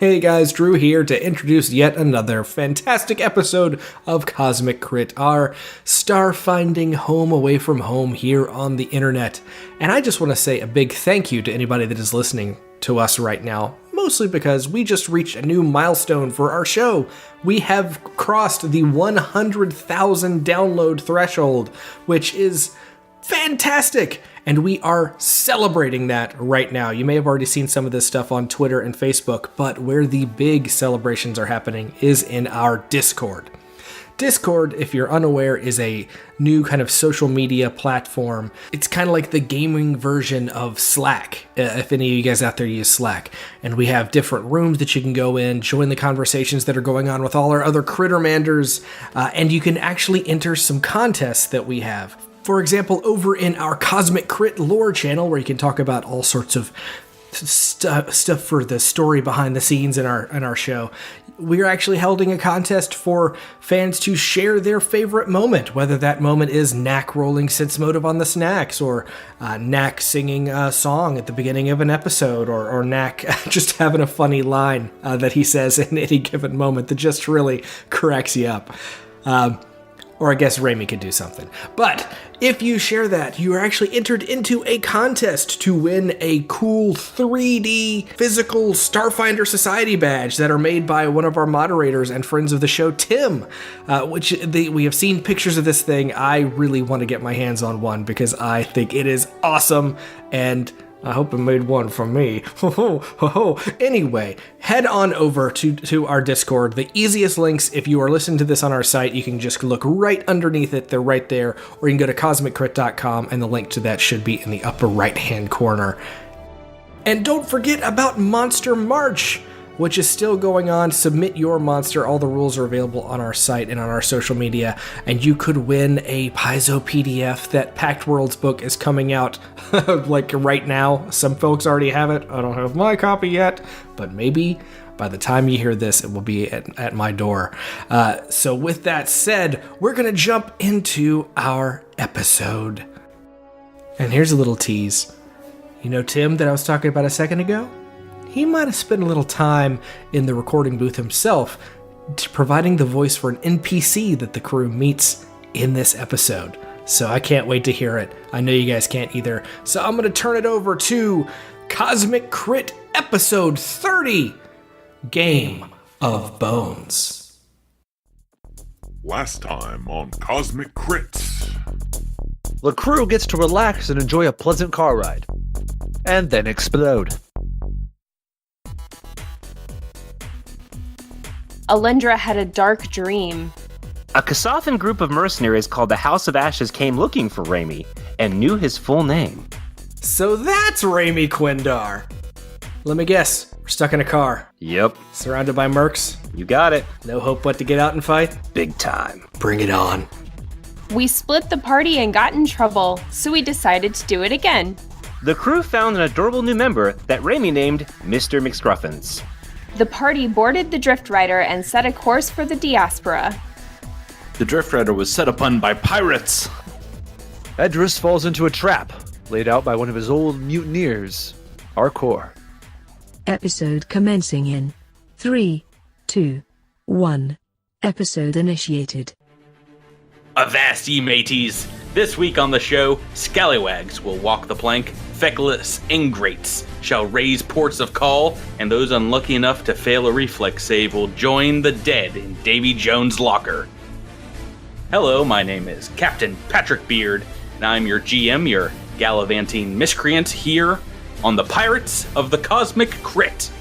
Hey guys, Drew here to introduce yet another fantastic episode of Cosmic Crit, our star-finding home away from home here on the internet. And I just want to say a big thank you to anybody that is listening to us right now, mostly because we just reached a new milestone for our show. We have crossed the 100,000 download threshold, which is fantastic, and we are celebrating that right now. You may have already seen some of this stuff on Twitter and Facebook, but where the big celebrations are happening is in our Discord. Discord, if you're unaware, is a new kind of social media platform. It's kind of like the gaming version of Slack, if any of you guys out there use Slack. And we have different rooms that you can go in, join the conversations that are going on with all our other Crittermanders, and you can actually enter some contests that we have. For example, over in our Cosmic Crit lore channel, where you can talk about all sorts of stuff for the story behind the scenes in our show, we're actually holding a contest for fans to share their favorite moment, whether that moment is Knack rolling sense motive on the snacks, or Knack singing a song at the beginning of an episode, or Knack just having a funny line that he says in any given moment that just really cracks you up. Or I guess Raimi could do something. But if you share that, you are actually entered into a contest to win a cool 3D physical Starfinder Society badge that are made by one of our moderators and friends of the show, Tim. We have seen pictures of this thing. I really want to get my hands on one because I think it is awesome, and I hope it made one for me. Anyway, head on over to our Discord. The easiest links, if you are listening to this on our site, you can just look right underneath it. They're right there. Or you can go to cosmiccrit.com, and the link to that should be in the upper right-hand corner. And don't forget about Monster March, which is still going on. Submit your monster. All the rules are available on our site and on our social media, and you could win a Paizo PDF. That Packed Worlds book is coming out like right now. Some folks already have it. I don't have my copy yet, but maybe by the time you hear this, it will be at my door. So with that said, we're going to jump into our episode. And here's a little tease. You know Tim that I was talking about a second ago? He might have spent a little time in the recording booth himself, providing the voice for an NPC that the crew meets in this episode. So I can't wait to hear it. I know you guys can't either. So I'm going to turn it over to Cosmic Crit Episode 30, Game of Bones. Last time on Cosmic Crit. The crew gets to relax and enjoy a pleasant car ride, and then explode. Alendra had a dark dream. A Kasathan group of mercenaries called the House of Ashes came looking for Raimi and knew his full name. So that's Raimi Quindar. Let me guess, we're stuck in a car. Yep. Surrounded by mercs. You got it. No hope but to get out and fight? Big time. Bring it on. We split the party and got in trouble, so we decided to do it again. The crew found an adorable new member that Raimi named Mr. McScruffins. The party boarded the Drift Rider and set a course for the Diaspora. The Drift Rider was set upon by pirates. Edrass falls into a trap laid out by one of his old mutineers, our core. Episode commencing in 3, 2, 1. Episode initiated. Avast ye mateys! This week on the show, scallywags will walk the plank, feckless ingrates shall raise ports of call, and those unlucky enough to fail a reflex save will join the dead in Davy Jones' locker. Hello, my name is Captain Patrick Beard, and I'm your GM, your gallivanting miscreant here on the Pirates of the Cosmic Crit.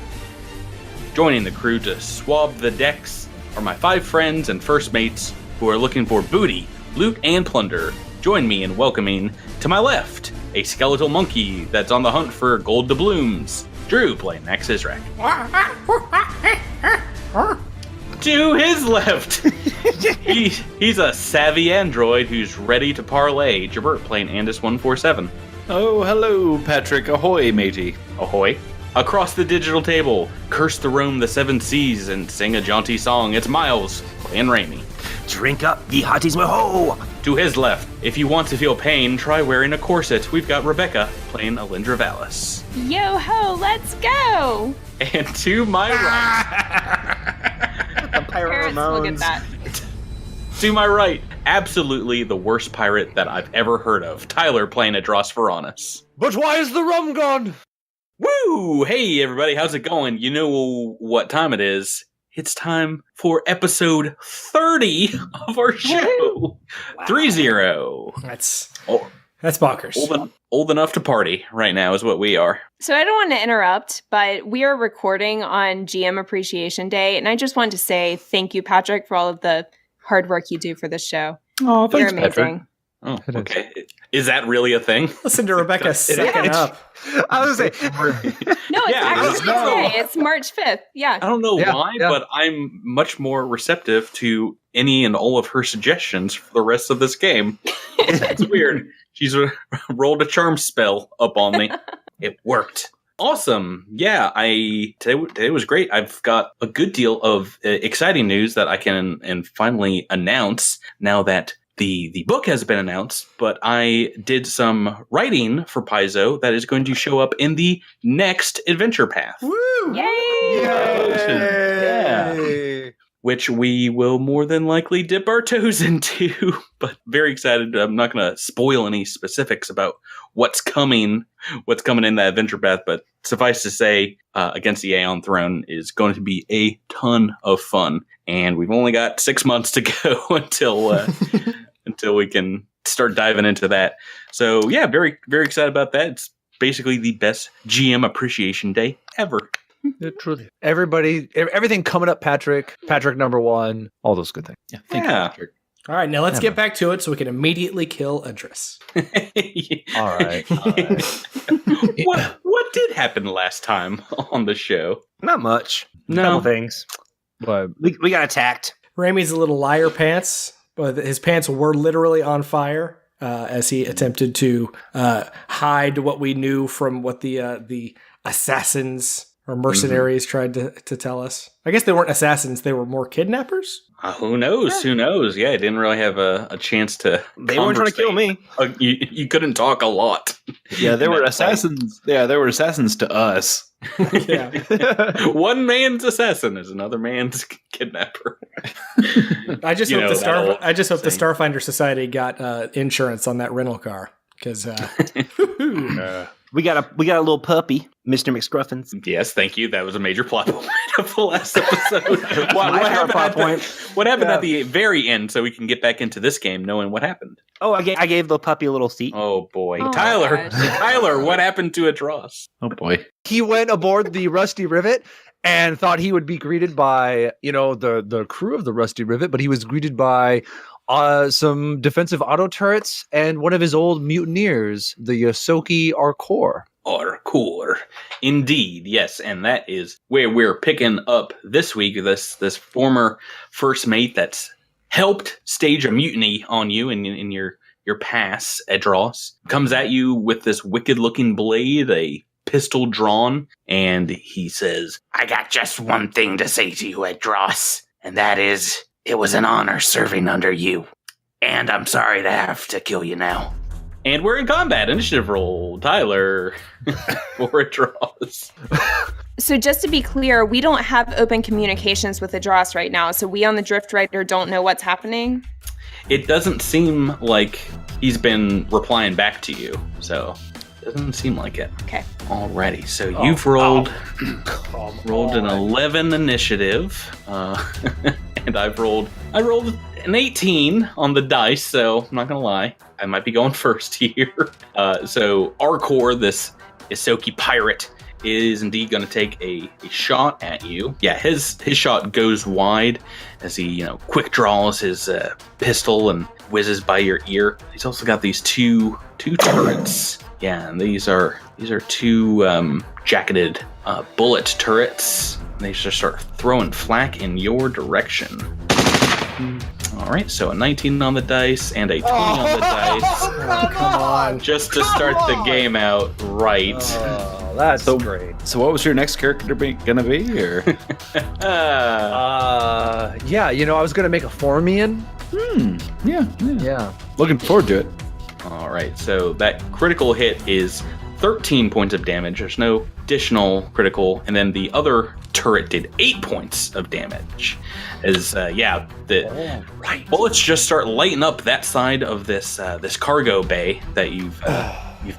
Joining the crew to swab the decks are my 5 friends and first mates who are looking for booty, loot, and plunder. Join me in welcoming, to my left, a skeletal monkey that's on the hunt for gold doubloons. Drew playing Max Israk. To his left, he's a savvy android who's ready to parlay. Jabert playing Andis147. Oh, hello, Patrick. Ahoy, matey. Ahoy. Across the digital table, curse to roam the 7 seas and sing a jaunty song. It's Miles playing Raimi. Drink up, ye hearties, ho! To his left, if you want to feel pain, try wearing a corset. We've got Rebecca playing Alindra Vallis. Yo ho, let's go! And to my right, The Parents will get that. to my right, absolutely the worst pirate that I've ever heard of. Tyler playing Edrass Varanus. But why is the rum gone? Woo! Hey everybody, how's it going? You know what time it is. It's time for episode 30 of our show. 30. That's Oh, bonkers. old enough to party right now is what we are. So I don't want to interrupt, but we are recording on GM Appreciation Day, and I just wanted to say thank you, Patrick, for all of the hard work you do for this show. Oh, You're amazing. Oh, okay. Is that really a thing? Listen to Rebecca second up. I was going to say, No, it's Yeah, actually no. today. It's March 5th. Yeah. I don't know Yeah, why, yeah. but I'm much more receptive to any and all of her suggestions for the rest of this game. It's weird. She's rolled a charm spell up on me. It worked. Awesome. Yeah, today was great. I've got a good deal of exciting news that I can finally announce now that the book has been announced, but I did some writing for Paizo that is going to show up in the next adventure path. Woo! Yay! Yeah. Which we will more than likely dip our toes into, but very excited. I'm not going to spoil any specifics about what's coming in that adventure path, but suffice to say, Against the Aeon Throne is going to be a ton of fun, and we've only got 6 months to go until we can start diving into that. So yeah, very, very excited about that. It's basically the best GM Appreciation Day ever. Yeah, truly. Everything coming up, Patrick number 1, all those good things. Yeah, thank you, Patrick. All right, now let's get back to it so we can immediately kill Edrass. All right. What did happen last time on the show? not much. No. Couple things. But We got attacked. Ramey's a little liar pants, but his pants were literally on fire as he attempted to hide what we knew from what the assassins or mercenaries tried to tell us. I guess they weren't assassins; they were more kidnappers. Who knows? Who knows? Yeah, I didn't really have a chance to. They weren't trying to kill me. You couldn't talk a lot. Yeah, there were That assassins. Yeah, there were assassins to us. Yeah, One man's assassin is another man's kidnapper. I just You hope know, the that old I just hope the saying. Starfinder Society got insurance on that rental car because. We got a little puppy, Mr. McScruffins. Yes, thank you. That was a major plot point of the last episode. what happened, plot point. what happened at the very end so we can get back into this game knowing what happened? Oh, I gave the puppy a little seat. Oh, boy. Oh, Tyler, gosh. Tyler, what happened to Edrass? Oh boy. he went aboard the Rusty Rivet and thought he would be greeted by, the crew of the Rusty Rivet, but he was greeted by some defensive auto turrets and one of his old mutineers, the Yosoki Arkor. Arkor. Indeed, yes, and that is where we're picking up this week. This former first mate that's helped stage a mutiny on you in your pass, Edrass, comes at you with this wicked-looking blade, a pistol drawn, and he says, "I got just one thing to say to you, Edrass, and that is, it was an honor serving under you, and I'm sorry to have to kill you now." And we're in combat. Initiative roll. Tyler. For Edrass. So just to be clear, we don't have open communications with Edrass right now, so we on the Drift Rider don't know what's happening. It doesn't seem like he's been replying back to you, so it doesn't seem like it. Okay. Alrighty, so you've rolled an 11 initiative, and I rolled an 18 on the dice, so I'm not gonna lie, I might be going first here. So Arkor, this Yosoki pirate, is indeed going to take a shot at you. Yeah, his shot goes wide as he quick draws his pistol and whizzes by your ear. He's also got these two turrets. Yeah, and these are two jacketed bullet turrets. They just start throwing flak in your direction. All right, so a 19 on the dice and a 20 on the dice. Oh, come on. Just to start the game out right. Oh, that's great. So what was your next character gonna be? Or Yeah, I was gonna make a Formian. yeah. Looking forward to it. All right, so that critical hit is 13 points of damage. There's no additional critical, and then the other turret did 8 points of damage. The bullets just start lighting up that side of this cargo bay that you've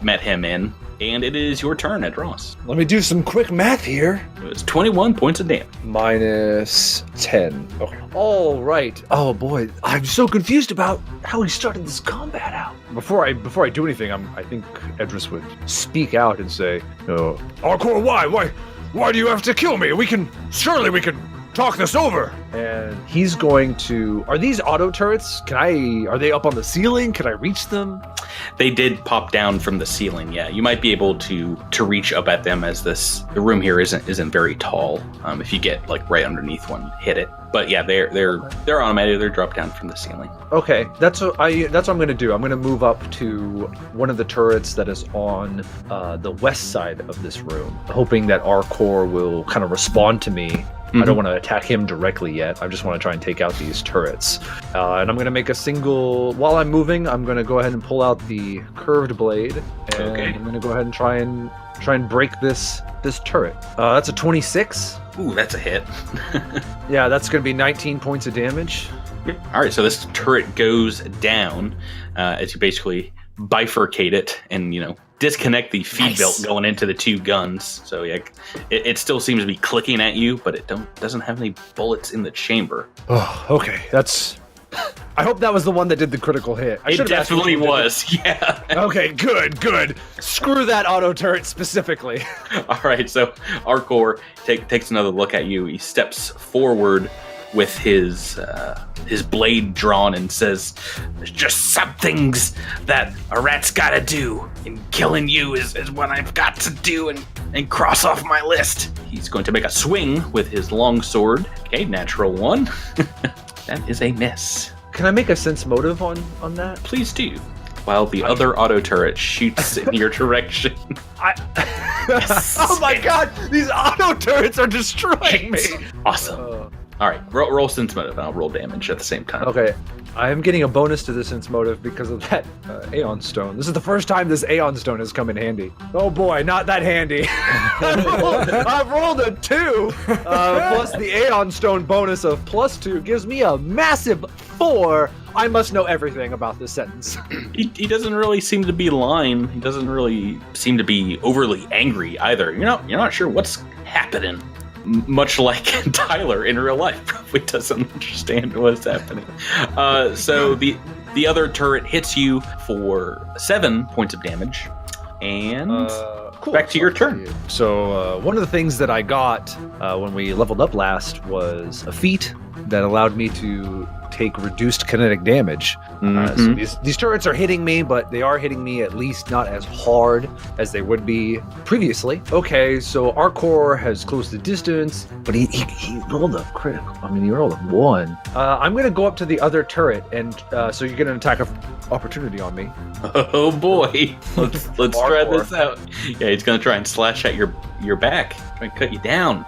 met him in, and it is your turn, Edrass. Let me do some quick math here. It was 21 points of damage. Minus 10. Okay. All right. Oh boy, I'm so confused about how he started this combat out. Before I do anything, I think Edrass would speak out and say, Arcor, why do you have to kill me? We can talk this over. And he's going to. Are these auto turrets? Are they up on the ceiling? Can I reach them? They did pop down from the ceiling. Yeah, you might be able to reach up at them, as the room here isn't very tall. If you get like right underneath one, hit it. But yeah, they're automated. They're dropped down from the ceiling. Okay, that's what I'm going to do. I'm going to move up to one of the turrets that is on the west side of this room, hoping that Arcor will kind of respond to me. I don't want to attack him directly yet. I just want to try and take out these turrets. And I'm going to make a single... While I'm moving, I'm going to go ahead and pull out the curved blade. And I'm going to go ahead and try and break this turret. That's a 26. Ooh, that's a hit. Yeah, that's going to be 19 points of damage. All right, so this turret goes down as you basically bifurcate it and, disconnect the feed belt going into the two guns. So yeah, it still seems to be clicking at you, but it doesn't have any bullets in the chamber. Oh, okay. I hope that was the one that did the critical hit. It definitely was, yeah. Okay, good. Screw that auto turret specifically. All right, so Arcor takes another look at you. He steps forward with his blade drawn and says, "There's just some things that a rat's gotta do, and killing you is what I've got to do and cross off my list." He's going to make a swing with his long sword. Okay, natural 1. That is a miss. Can I make a sense motive on that? Please do. While the other auto turret shoots in your direction. Oh my god, these auto turrets are destroying me. Awesome. All right, roll sense motive, and I'll roll damage at the same time. Okay, I am getting a bonus to the sense motive because of that Aeon Stone. This is the first time this Aeon Stone has come in handy. Oh boy, not that handy. I've rolled a 2, plus the Aeon Stone bonus of +2 gives me a massive 4. I must know everything about this sentence. He doesn't really seem to be lying. He doesn't really seem to be overly angry either. You're not sure what's happening. Much like Tyler in real life probably doesn't understand what's happening. So the other turret hits you for 7 points of damage. And Cool. Back to your turn. So one of the things that I got when we leveled up last was a feat that allowed me to take reduced kinetic damage. So these turrets are hitting me, but they are hitting me at least not as hard as they would be previously. Okay, so Arcor has closed the distance, but he rolled a critical. I mean, he rolled a 1. I'm going to go up to the other turret, and so you're going to attack of opportunity on me. Oh boy, let's try this out. Yeah, he's going to try and slash at your back, try and cut you down.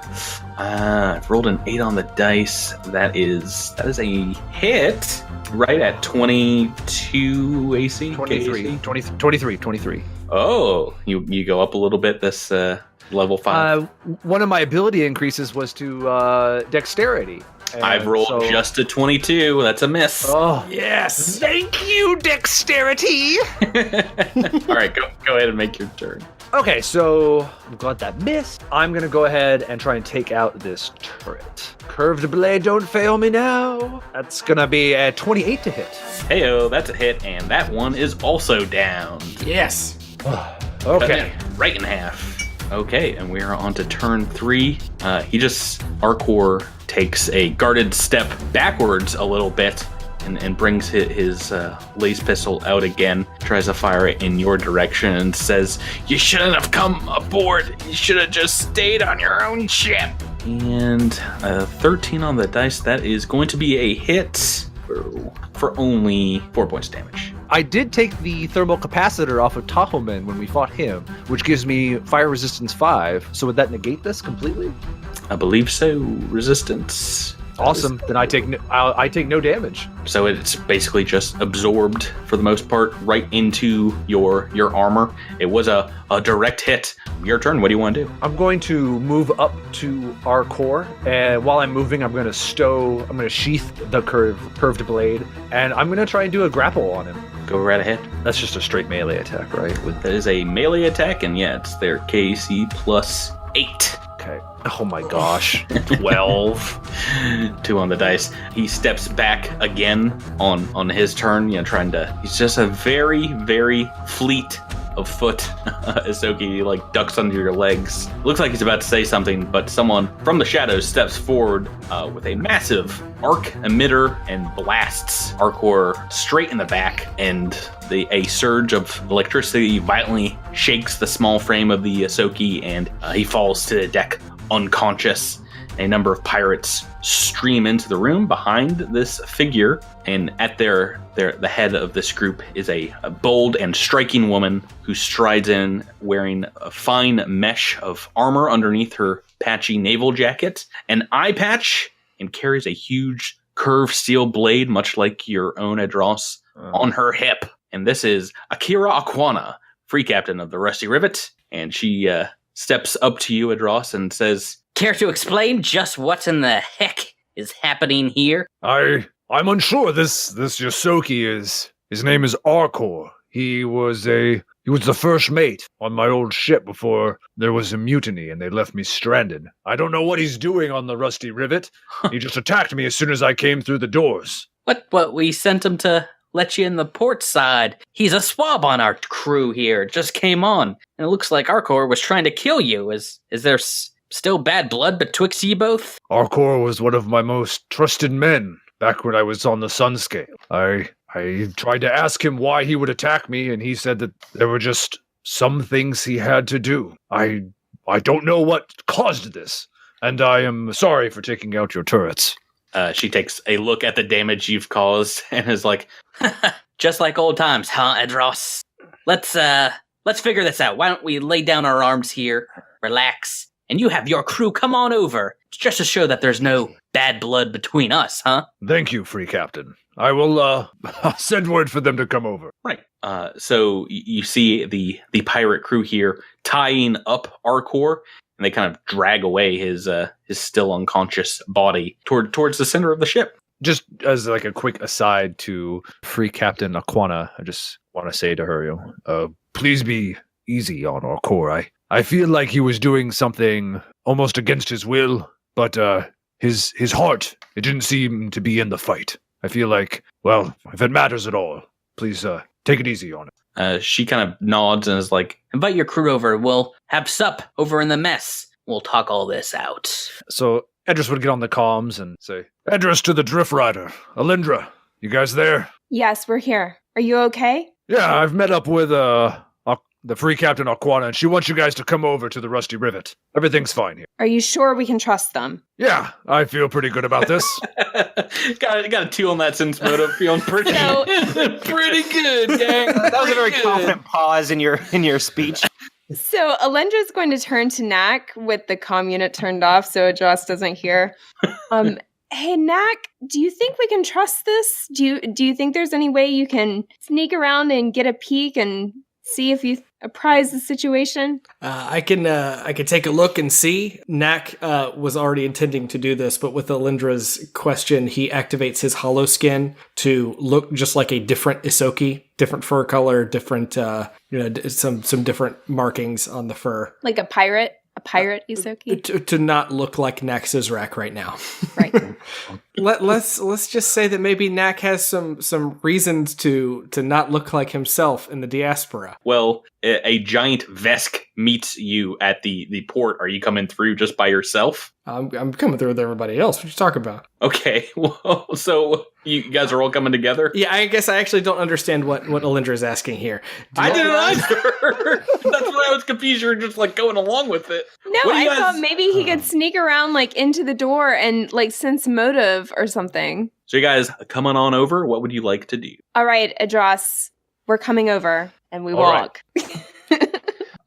I've rolled an 8 on the dice. That is a hit right at 22 AC. 23. Oh, you go up a little bit this level 5. One of my ability increases was to dexterity. I've rolled just a 22. That's a miss. Oh, yes. Thank you, dexterity. All right, go ahead and make your turn. Okay, so I'm glad that missed. I'm going to go ahead and try and take out this turret. Curved blade, don't fail me now. That's going to be a 28 to hit. Heyo, that's a hit, and that one is also down. Yes. Okay. Right in half. Okay, and we are on to turn 3. Arcor takes a guarded step backwards a little bit and brings his lace pistol out again, tries to fire it in your direction and says, "You shouldn't have come aboard. You should have just stayed on your own ship." And 13 on the dice, that is going to be a hit for only 4 points damage. I did take the thermal capacitor off of Tahoman when we fought him, which gives me fire resistance 5. So would that negate this completely? I believe so. Resistance. Awesome. Then I take no damage. So it's basically just absorbed for the most part right into your armor. It was a direct hit. Your turn. What do you want to do? I'm going to move up to our core, and while I'm moving, I'm going to sheath the curved blade, and I'm going to try and do a grapple on him. Go right ahead. That's just a straight melee attack, right? That is a melee attack, and yeah, it's their KC plus 8. Okay. Oh my gosh. 12. 2 on the dice. He steps back again on his turn, he's just a very, very fleet of foot. Isoki ducks under your legs. Looks like he's about to say something, but someone from the shadows steps forward with a massive arc emitter and blasts Arcor straight in the back, and a surge of electricity violently shakes the small frame of the Isoki, and he falls to the deck unconscious. A number of pirates stream into the room behind this figure, and at the head of this group is a bold and striking woman who strides in wearing a fine mesh of armor underneath her patchy naval jacket, an eye patch, and carries a huge curved steel blade, much like your own Edrass, on her hip. And this is Akira Aquana, free captain of the Rusty Rivet, and she steps up to you, Edrass, and says, "Care to explain just what in the heck is happening here?" I'm unsure. This Yosoki his name is Arcor. He was the first mate on my old ship before there was a mutiny and they left me stranded. I don't know what he's doing on the Rusty Rivet. He just attacked me as soon as I came through the doors. What we sent him to let you in the port side. He's a swab on our crew here. Just came on, and it looks like Arcor was trying to kill you. Is there still bad blood betwixt ye both? Arcor was one of my most trusted men back when I was on the Sunscale. I tried to ask him why he would attack me, and he said that there were just some things he had to do. I don't know what caused this, and I am sorry for taking out your turrets. She takes a look at the damage you've caused and is like, "Just like old times, huh, Edrass? Let's figure this out. Why don't we lay down our arms here, relax, and you have your crew come on over, just to show that there's no bad blood between us, huh?" Thank you, free captain. I will send word for them to come over. Right. So you see the pirate crew here tying up Arcor, and they kind of drag away his still unconscious body towards the center of the ship. Just as a quick aside to free captain Aquana, I just want to say to her, please be easy on Arcor. I feel like he was doing something almost against his will, but his heart, it didn't seem to be in the fight. I feel like, well, if it matters at all, please take it easy on it. She kind of nods and is like, "Invite your crew over. We'll have sup over in the mess. We'll talk all this out." So Edrass would get on the comms and say, "Edrass to the Drift Rider. Alindra, you guys there?" Yes, we're here. Are you okay? Yeah, I've met up with the free captain Aquana, and she wants you guys to come over to the Rusty Rivet. Everything's fine here. Are you sure we can trust them? Yeah, I feel pretty good about this. got a 2 on that sense motive. Feeling pretty good, gang. That was a very confident pause in your speech. So Alendra's going to turn to Knack with the comm unit turned off so Edrass doesn't hear. Hey, Knack, do you think we can trust this? Do you think there's any way you can sneak around and get a peek and see if you apprise the situation? I can take a look and see. Knack was already intending to do this, but with Alindra's question, he activates his hollow skin to look just like a different Isoki, different fur color, different some different markings on the fur. Like a pirate Isoki? To not look like Knack Sizrak right now. Right. Let's just say that maybe Knack has some reasons to not look like himself in the Diaspora. Well, a giant Vesk meets you at the port. Are you coming through just by yourself? I'm coming through with everybody else. What are you talking about? Okay, well, so you guys are all coming together? Yeah, I guess I actually don't understand what Alindra is asking here. I didn't either. That's why I was confused. You were just going along with it. No, I thought maybe he could sneak around into the door and sense motive or something. So you guys coming on over? What would you like to do? All right, Edrass, we're coming over, and we All walk.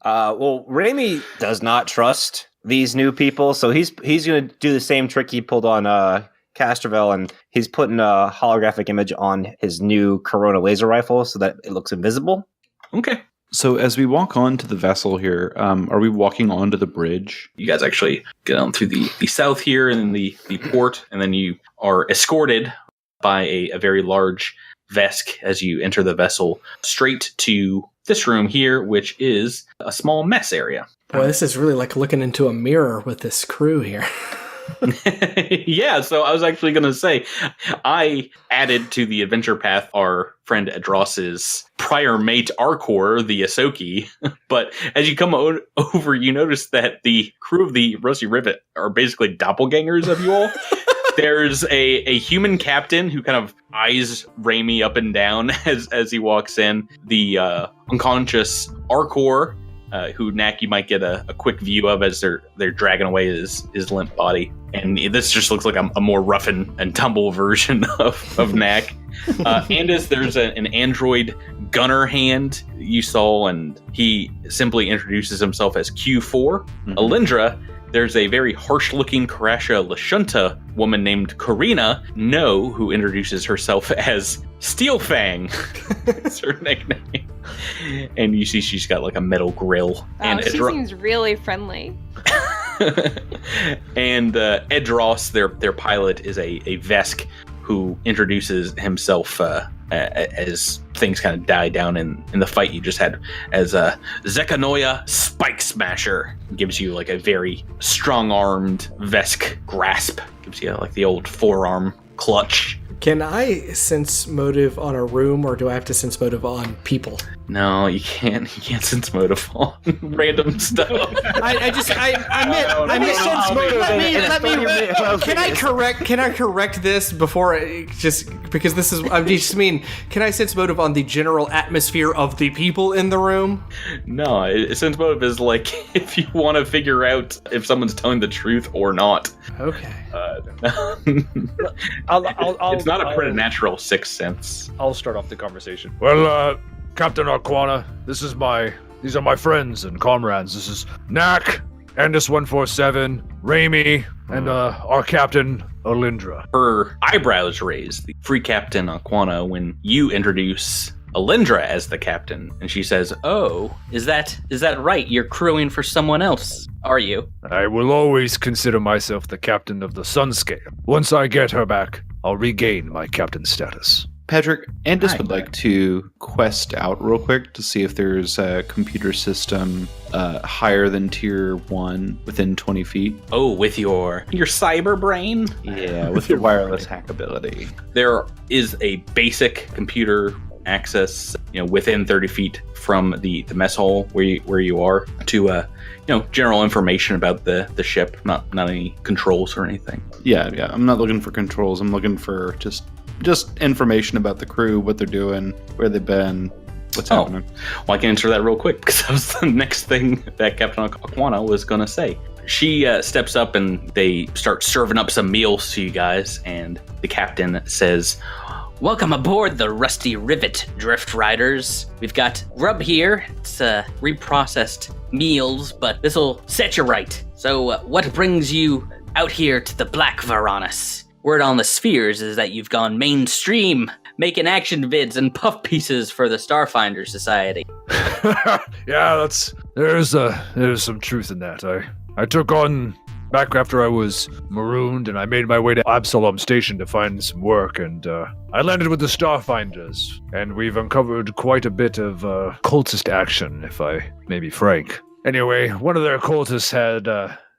Well, Raimi does not trust these new people, so he's going to do the same trick he pulled on Castrovel, and he's putting a holographic image on his new Corona laser rifle so that it looks invisible. Okay. So as we walk onto the vessel here, are we walking onto the bridge? You guys actually get on through the south here and then the port, and then you are escorted by a very large Vesk as you enter the vessel straight to this room here, which is a small mess area. Boy, this is really like looking into a mirror with this crew here. Yeah, so I was actually going to say, I added to the adventure path our friend Edrass's prior mate Arcor, the Ahsoki, but as you come over, you notice that the crew of the Rusty Rivet are basically doppelgangers of you all. There's a human captain who kind of eyes Raimi up and down as he walks in. The unconscious Arcor, who Knack you might get a quick view of as they're dragging away his limp body. And this just looks like a more rough and tumble version of Knack. And as there's an android gunner hand you saw, and he simply introduces himself as Q4. Mm-hmm. Alindra, there's a very harsh-looking Karasha Lashunta woman named Karina No, who introduces herself as Steelfang. It's her nickname. And you see she's got like a metal grill. And she seems really friendly. And Edrass, their pilot, is a Vesk who introduces himself as things kind of die down in the fight you just had as Zekanoia Spike Smasher. Gives you like a very strong-armed Vesk grasp. Gives you like the old forearm clutch. Can I sense motive on a room, or do I have to sense motive on people? No, you can't. You can't sense motive on random stuff. I meant sense motive. Can I correct this before because this is I just mean, can I sense motive on the general atmosphere of the people in the room? No, sense motive is like if you want to figure out if someone's telling the truth or not. Okay. It's not a preternatural sixth sense. I'll start off the conversation. Well, Captain Arquana, these are my friends and comrades. This is Knack, Andis 147, Raimi, and our captain, Alindra. Her eyebrows raised, the free Captain Arquana, when you introduce Alindra as the captain, and she says, "Oh, Is that right? You're crewing for someone else, are you? I will always consider myself the captain of the Sunscale. Once I get her back, I'll regain my captain status." Patrick, Andis would like to quest out real quick to see if there's a computer system higher than tier 1 within 20 feet. Oh, with your cyber brain? Yeah, with the wireless hack ability. There is a basic computer access, within 30 feet from the mess hall where you are to general information about the ship, not any controls or anything. Yeah. I'm not looking for controls. I'm looking for just information about the crew, what they're doing, where they've been, what's happening. Well, I can answer that real quick because that was the next thing that Captain Aquana was going to say. She steps up and they start serving up some meals to you guys, and the captain says, Welcome aboard the Rusty Rivet, Drift Riders. We've got grub here. It's reprocessed meals, but this'll set you right. So what brings you out here to the Black Varanus? Word on the spheres is that you've gone mainstream, making action vids and puff pieces for the Starfinder Society. Yeah, there's some truth in that. I took on back after I was marooned, and I made my way to Absalom Station to find some work, and I landed with the Starfinders, and we've uncovered quite a bit of cultist action, if I may be frank. Anyway, one of their cultists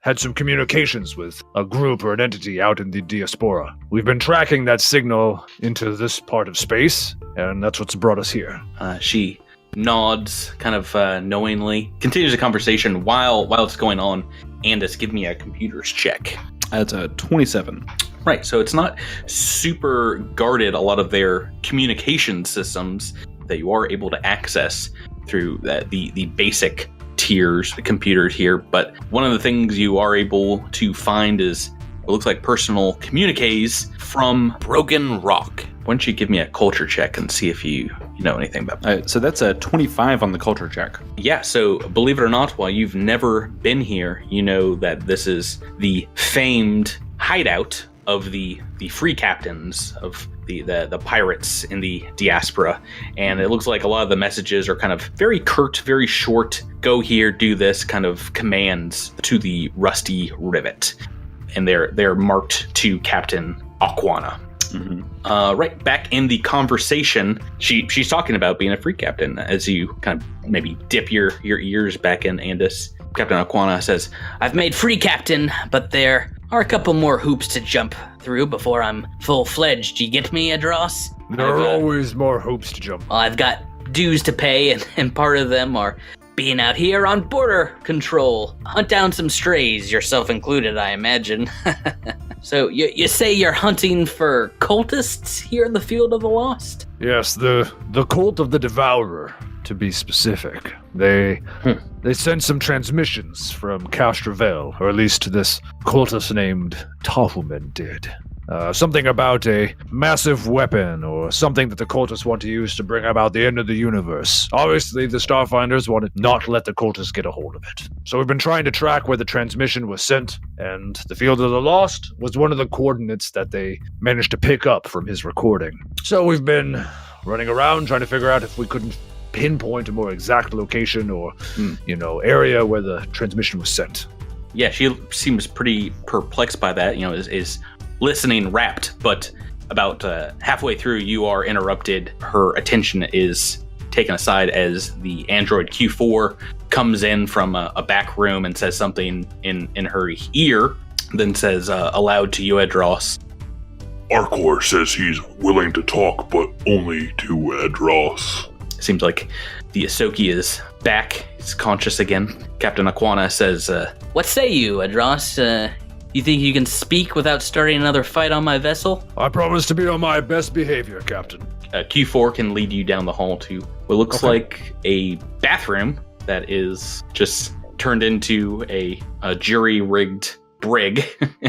had some communications with a group or an entity out in the Diaspora. We've been tracking that signal into this part of space, and that's what's brought us here. She nods kind of knowingly, continues the conversation while it's going on. Andis, give me a computers check. That's a 27. Right, so it's not super guarded, a lot of their communication systems that you are able to access through the basic tiers, the computers here. But one of the things you are able to find is what looks like personal communiques from Broken Rock. don't you give me a culture check and see if you know anything about that? So that's a 25 on the culture check. Yeah, so believe it or not, while you've never been here, you know that this is the famed hideout of the free captains of the pirates in the Diaspora. And it looks like a lot of the messages are kind of very curt, very short, go here, do this kind of commands to the Rusty Rivet. And they're marked to Captain Aquana. Mm-hmm. Right back in the conversation, she's talking about being a free captain. As you kind of maybe dip your ears back in, Andis, Captain Aquana says, I've made free captain, but there are a couple more hoops to jump through before I'm full-fledged. Do you get me, Edrass? There are always more hoops to jump. Well, I've got dues to pay, and part of them are being out here on border control. Hunt down some strays, yourself included, I imagine. So you say you're hunting for cultists here in the Field of the Lost? Yes, the cult of the Devourer, to be specific. They sent some transmissions from Castravel, or at least this cultist named Tahuman did. Something about a massive weapon or something that the cultists want to use to bring about the end of the universe. Obviously, the Starfinders wanted not to let the cultists get a hold of it. So we've been trying to track where the transmission was sent, and the Field of the Lost was one of the coordinates that they managed to pick up from his recording. So we've been running around trying to figure out if we couldn't pinpoint a more exact location or, area where the transmission was sent. Yeah, she seems pretty perplexed by that, is listening rapt, but about halfway through, you are interrupted. Her attention is taken aside as the android Q4 comes in from a back room and says something in her ear, then says aloud to you, Edrass, Arcor says he's willing to talk, but only to Edrass. Seems like the Ahsoki is back. He's conscious again. Captain Aquana says, What say you, Edrass? You think you can speak without starting another fight on my vessel? I promise to be on my best behavior, Captain. Q4 can lead you down the hall to what looks like a bathroom that is just turned into a jury-rigged brig.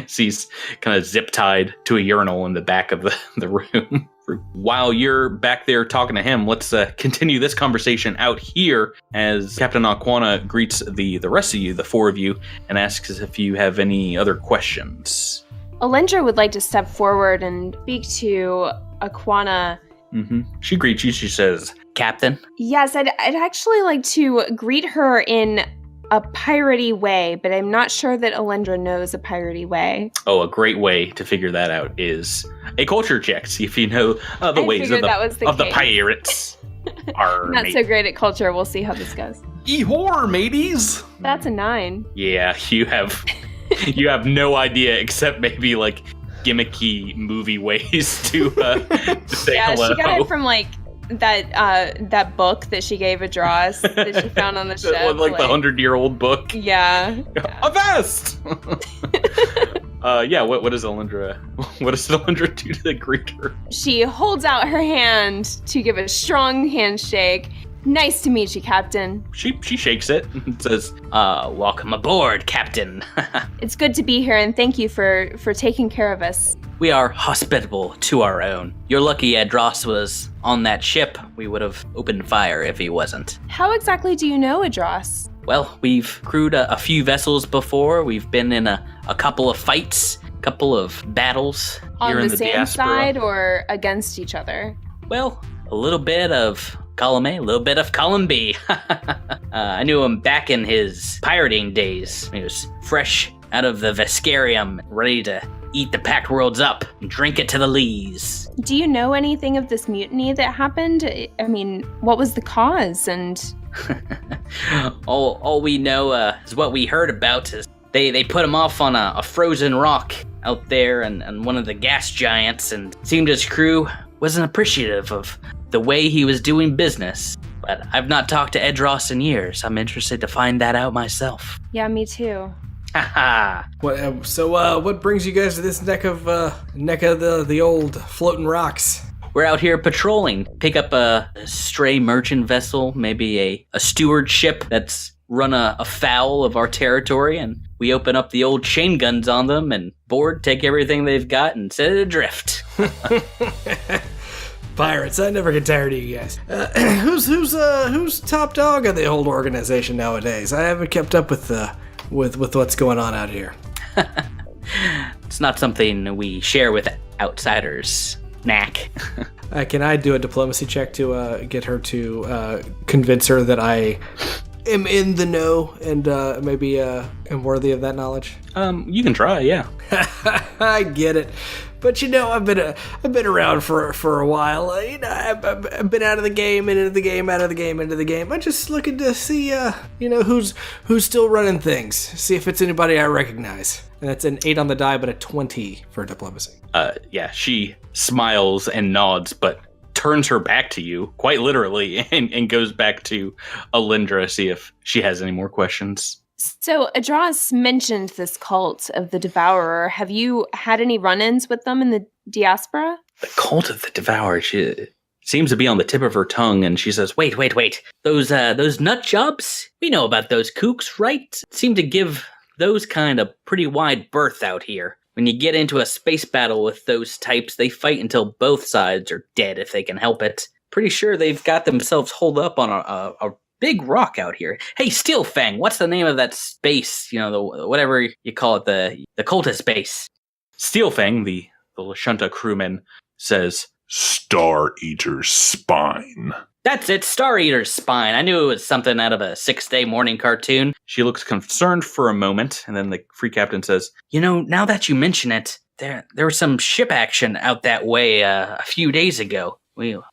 He's kind of zip-tied to a urinal in the back of the room. While you're back there talking to him, let's continue this conversation out here as Captain Aquana greets the rest of you, the four of you, and asks if you have any other questions. Alendra would like to step forward and speak to Aquana. Mm-hmm. She greets you. She says, Captain? Yes, I'd actually like to greet her in a piratey way, but I'm not sure that Alendra knows a piratey way. Oh, a great way to figure that out is a culture check. See if you know the ways of the pirates. Not so great at culture. We'll see how this goes. Ehor, mateys! That's a 9. Yeah, you have no idea except maybe like gimmicky movie ways to say hello. Yeah, she got it from like that book that she gave Edrass that she found on the ship. Like the 100-year-old book. Yeah. Avast! What does Alendra do to the greeter? She holds out her hand to give a strong handshake. Nice to meet you, Captain. She shakes it and says, welcome aboard, Captain. It's good to be here, and thank you for taking care of us. We are hospitable to our own. You're lucky Edrass was on that ship. We would have opened fire if he wasn't. How exactly do you know Edrass? Well, we've crewed a few vessels before. We've been in a couple of fights, a couple of battles here in the same Diaspora. Side or against each other? Well, a little bit of column A, a little bit of column B. I knew him back in his pirating days. He was fresh out of the Vescarium, ready to eat the Packed Worlds up and drink it to the lees. Do you know anything of this mutiny that happened? I mean, what was the cause? And all we know is what we heard about is they put him off on a frozen rock out there and one of the gas giants, and seemed his crew wasn't appreciative of the way he was doing business. But I've not talked to Edrass in years. I'm interested to find that out myself. Yeah, me too. Haha. What brings you guys to this neck of the old floating rocks? We're out here patrolling. Pick up a stray merchant vessel, maybe a steward ship that's run afoul of our territory, and we open up the old chain guns on them and board, take everything they've got, and set it adrift. Pirates, I never get tired of you guys. Who's top dog of the whole organization nowadays? I haven't kept up with what's going on out here. It's not something we share with outsiders, Knack. Can I do a diplomacy check to get her to convince her that I am in the know and maybe am worthy of that knowledge? You can try, yeah. I get it, but I've been around for a while. I've been out of the game, into the game, out of the game, into the game. I'm just looking to see, who's still running things. See if it's anybody I recognize. And that's an 8 on the die, but a 20 for diplomacy. Yeah, she smiles and nods, but turns her back to you, quite literally, and goes back to Alindra to see if she has any more questions. So, Edrass mentioned this cult of the Devourer. Have you had any run-ins with them in the Diaspora? The cult of the Devourer, she seems to be on the tip of her tongue, and she says, Wait. Those nut jobs? We know about those kooks, right? Seem to give those kind of pretty wide berth out here. When you get into a space battle with those types, they fight until both sides are dead if they can help it. Pretty sure they've got themselves holed up on a big rock out here. Hey, Steelfang, what's the name of that space? The whatever you call it, the cultist base. Steelfang, the Lashunta crewman, says, Star Eater's Spine. That's it, Star Eater's Spine. I knew it was something out of a 6-day morning cartoon. She looks concerned for a moment, and then the free captain says, Now that you mention it, there was some ship action out that way a few days ago.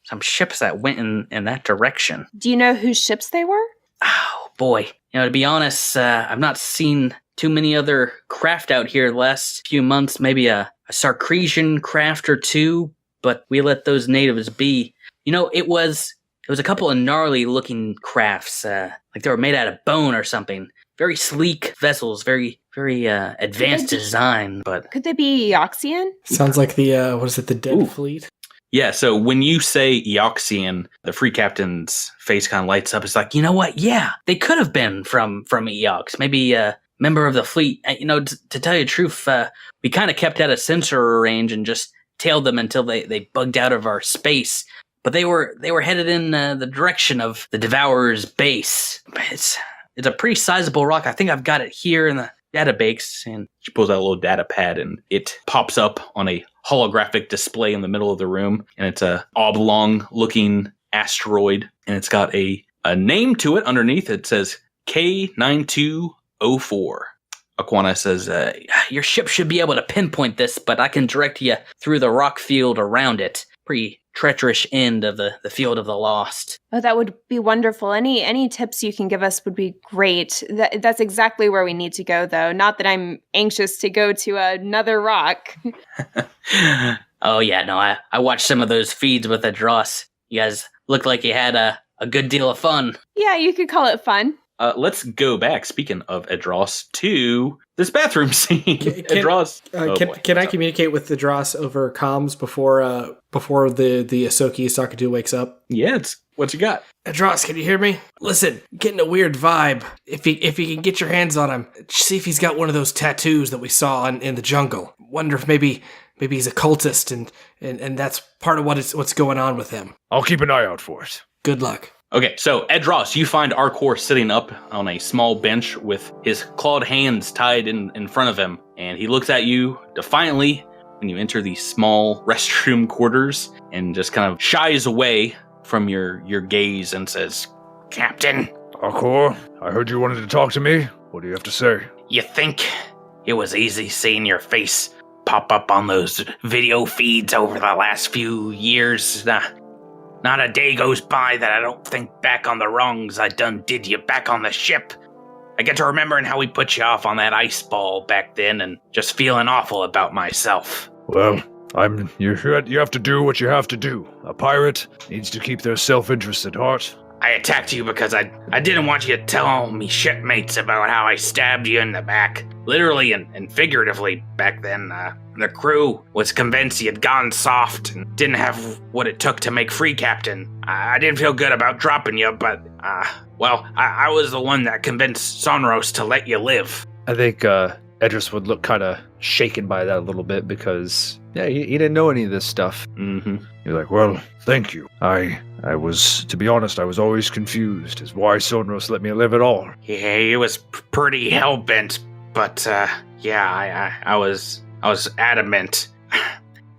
Some ships that went in that direction. Do you know whose ships they were? Oh, boy. To be honest, I've not seen too many other craft out here the last few months. Maybe a Sarcresian craft or two, but we let those natives be. It was a couple of gnarly-looking crafts, like they were made out of bone or something. Very sleek vessels, very, very advanced design, but... Could they be Eoxian? Sounds like the Dead Fleet? Yeah, so when you say Eoxian, the free captain's face kind of lights up. It's like, you know what? Yeah, they could have been from Eox. Maybe a member of the fleet. To tell you the truth, we kind of kept out of sensor range and just tailed them until they bugged out of our space. But they were headed in the direction of the Devourer's base. It's a pretty sizable rock. I think I've got it here in the database. And she pulls out a little data pad, and it pops up on a holographic display in the middle of the room. And it's a oblong-looking asteroid, and it's got a name to it underneath. It says K9204. Aquana says, your ship should be able to pinpoint this, but I can direct you through the rock field around it. Pretty treacherous end of the field of the lost. Oh, that would be wonderful. Any tips you can give us would be great. That's exactly where we need to go, though. Not that I'm anxious to go to another rock. Oh, yeah, no, I watched some of those feeds with Edrass. You guys looked like you had a good deal of fun. Yeah, you could call it fun. Let's go back, speaking of Edrass, to this bathroom scene. Edrass. Can I communicate with Edrass over comms before the Ahsoka he's talking to wakes up? Yeah, what you got? Edrass, can you hear me? Listen, getting a weird vibe. If you can get your hands on him, see if he's got one of those tattoos that we saw in the jungle. Wonder if maybe he's a cultist and that's part of what's going on with him. I'll keep an eye out for it. Good luck. Okay, so Edrass, you find Arcor sitting up on a small bench with his clawed hands tied in front of him, and he looks at you defiantly when you enter these small restroom quarters and just kind of shies away from your gaze and says, Captain. Arcor, I heard you wanted to talk to me. What do you have to say? You think it was easy seeing your face pop up on those video feeds over the last few years? Not a day goes by that I don't think back on the wrongs I done did you back on the ship. I get to remembering how we put you off on that ice ball back then and just feeling awful about myself. Well, you have to do what you have to do. A pirate needs to keep their self-interest at heart. I attacked you because I didn't want you to tell me shipmates about how I stabbed you in the back. Literally and figuratively back then. The crew was convinced you had gone soft and didn't have what it took to make free captain. I didn't feel good about dropping you, but, I was the one that convinced Sonros to let you live. I think Edrass would look kind of shaken by that a little bit because Yeah, he didn't know any of this stuff. Mm-hmm. You're like, well, thank you. I was, to be honest, I was always confused as why Sonros let me live at all. Yeah, he was pretty hell-bent, but, I was adamant.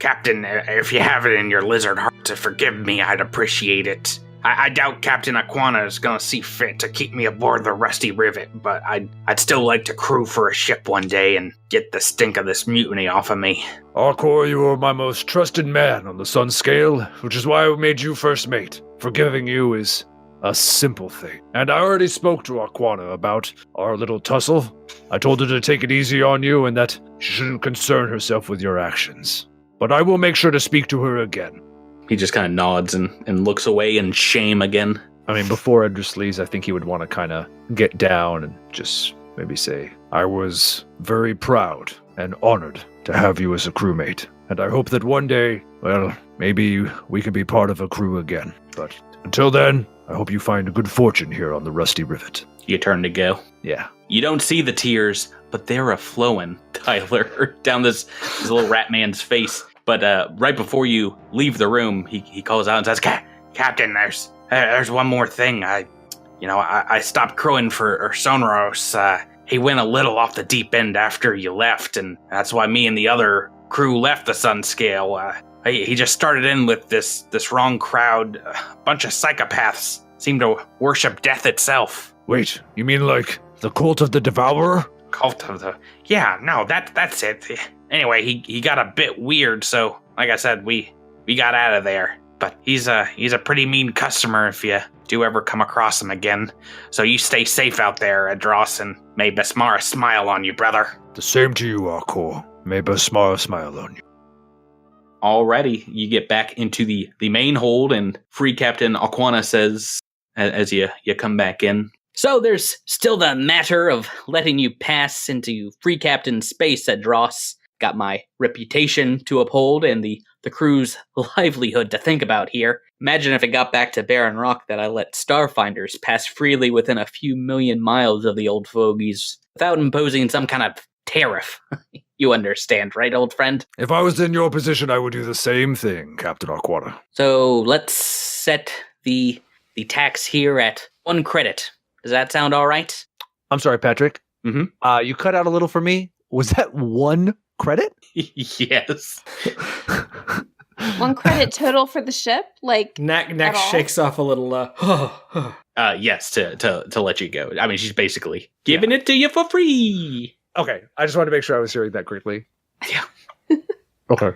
Captain, if you have it in your lizard heart to forgive me, I'd appreciate it. I doubt Captain Aquana is gonna see fit to keep me aboard the Rusty Rivet, but I'd still like to crew for a ship one day and get the stink of this mutiny off of me. Arkor, you are my most trusted man on the Sun Scale, which is why I made you first mate. Forgiving you is a simple thing. And I already spoke to Aquana about our little tussle. I told her to take it easy on you and that she shouldn't concern herself with your actions. But I will make sure to speak to her again. He just kind of nods and looks away in shame again. I mean, before Edrass leaves, I think he would want to kind of get down and just maybe say, I was very proud and honored to have you as a crewmate. And I hope that one day, well, maybe we could be part of a crew again. But until then, I hope you find good fortune here on the Rusty Rivet. You turn to go. yeah. You don't see the tears, but they're a-flowing, Tyler, down this little rat man's face. But right before you leave the room, he calls out and says, Captain, there's one more thing. I stopped crewing for Sonros. He went a little off the deep end after you left, and that's why me and the other crew left the Sun Scale. He just started in with this wrong crowd. A bunch of psychopaths seem to worship death itself. Wait, you mean like the cult of the Devourer? Cult of the... Yeah, no, that's it. Anyway, he got a bit weird, so like I said, we got out of there. But he's a pretty mean customer if you do ever come across him again. So you stay safe out there, Edrass, and may Besmara smile on you, brother. The same to you, Arkor. May Besmara smile on you. Alrighty, you get back into the main hold, and Free Captain Aquana says, as you come back in, So there's still the matter of letting you pass into Free Captain space, Edrass. Got my reputation to uphold and the crew's livelihood to think about here. Imagine if it got back to Barren Rock that I let Starfinders pass freely within a few million miles of the old fogies without imposing some kind of tariff. You understand, right, old friend? If I was in your position, I would do the same thing, Captain Aquana. So let's set the tax here at 1 credit. Does that sound all right? I'm sorry, Patrick. Mm-hmm. You cut out a little for me. Was that 1 credit? Yes. 1 credit total for the ship? Like, Knack shakes off a little, Yes, to let you go. I mean, she's basically giving it to you for free. Okay, I just wanted to make sure I was hearing that correctly. Yeah. Okay.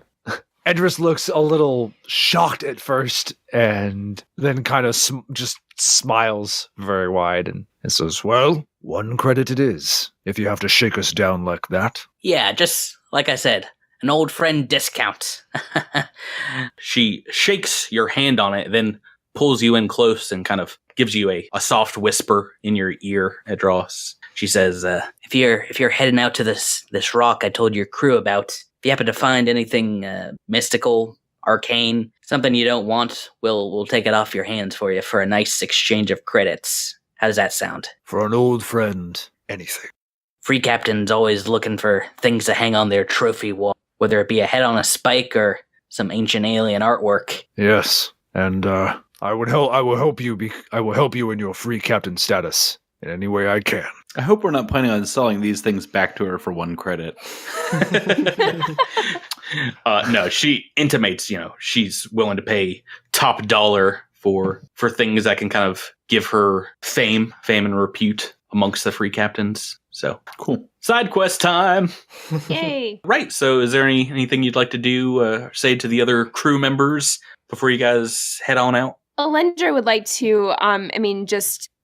Edrass looks a little shocked at first and then kind of just smiles very wide and says, well, 1 credit it is, if you have to shake us down like that. Yeah, just like I said, an old friend discount. She shakes your hand on it, then pulls you in close and kind of gives you a soft whisper in your ear, Edrass. She says, if you're heading out to this rock I told your crew about, if you happen to find anything mystical, arcane, something you don't want, we'll take it off your hands for you for a nice exchange of credits. How does that sound? For an old friend, anything. Free Captain's always looking for things to hang on their trophy wall, whether it be a head on a spike or some ancient alien artwork. Yes, and I will help you in your Free Captain status in any way I can. I hope we're not planning on selling these things back to her for 1 credit. No, she intimates, she's willing to pay top dollar for things that can kind of give her fame and repute amongst the Free Captains. So cool. Side quest time. yay. Right. So is there anything you'd like to do, say to the other crew members before you guys head on out? Alendra would like to,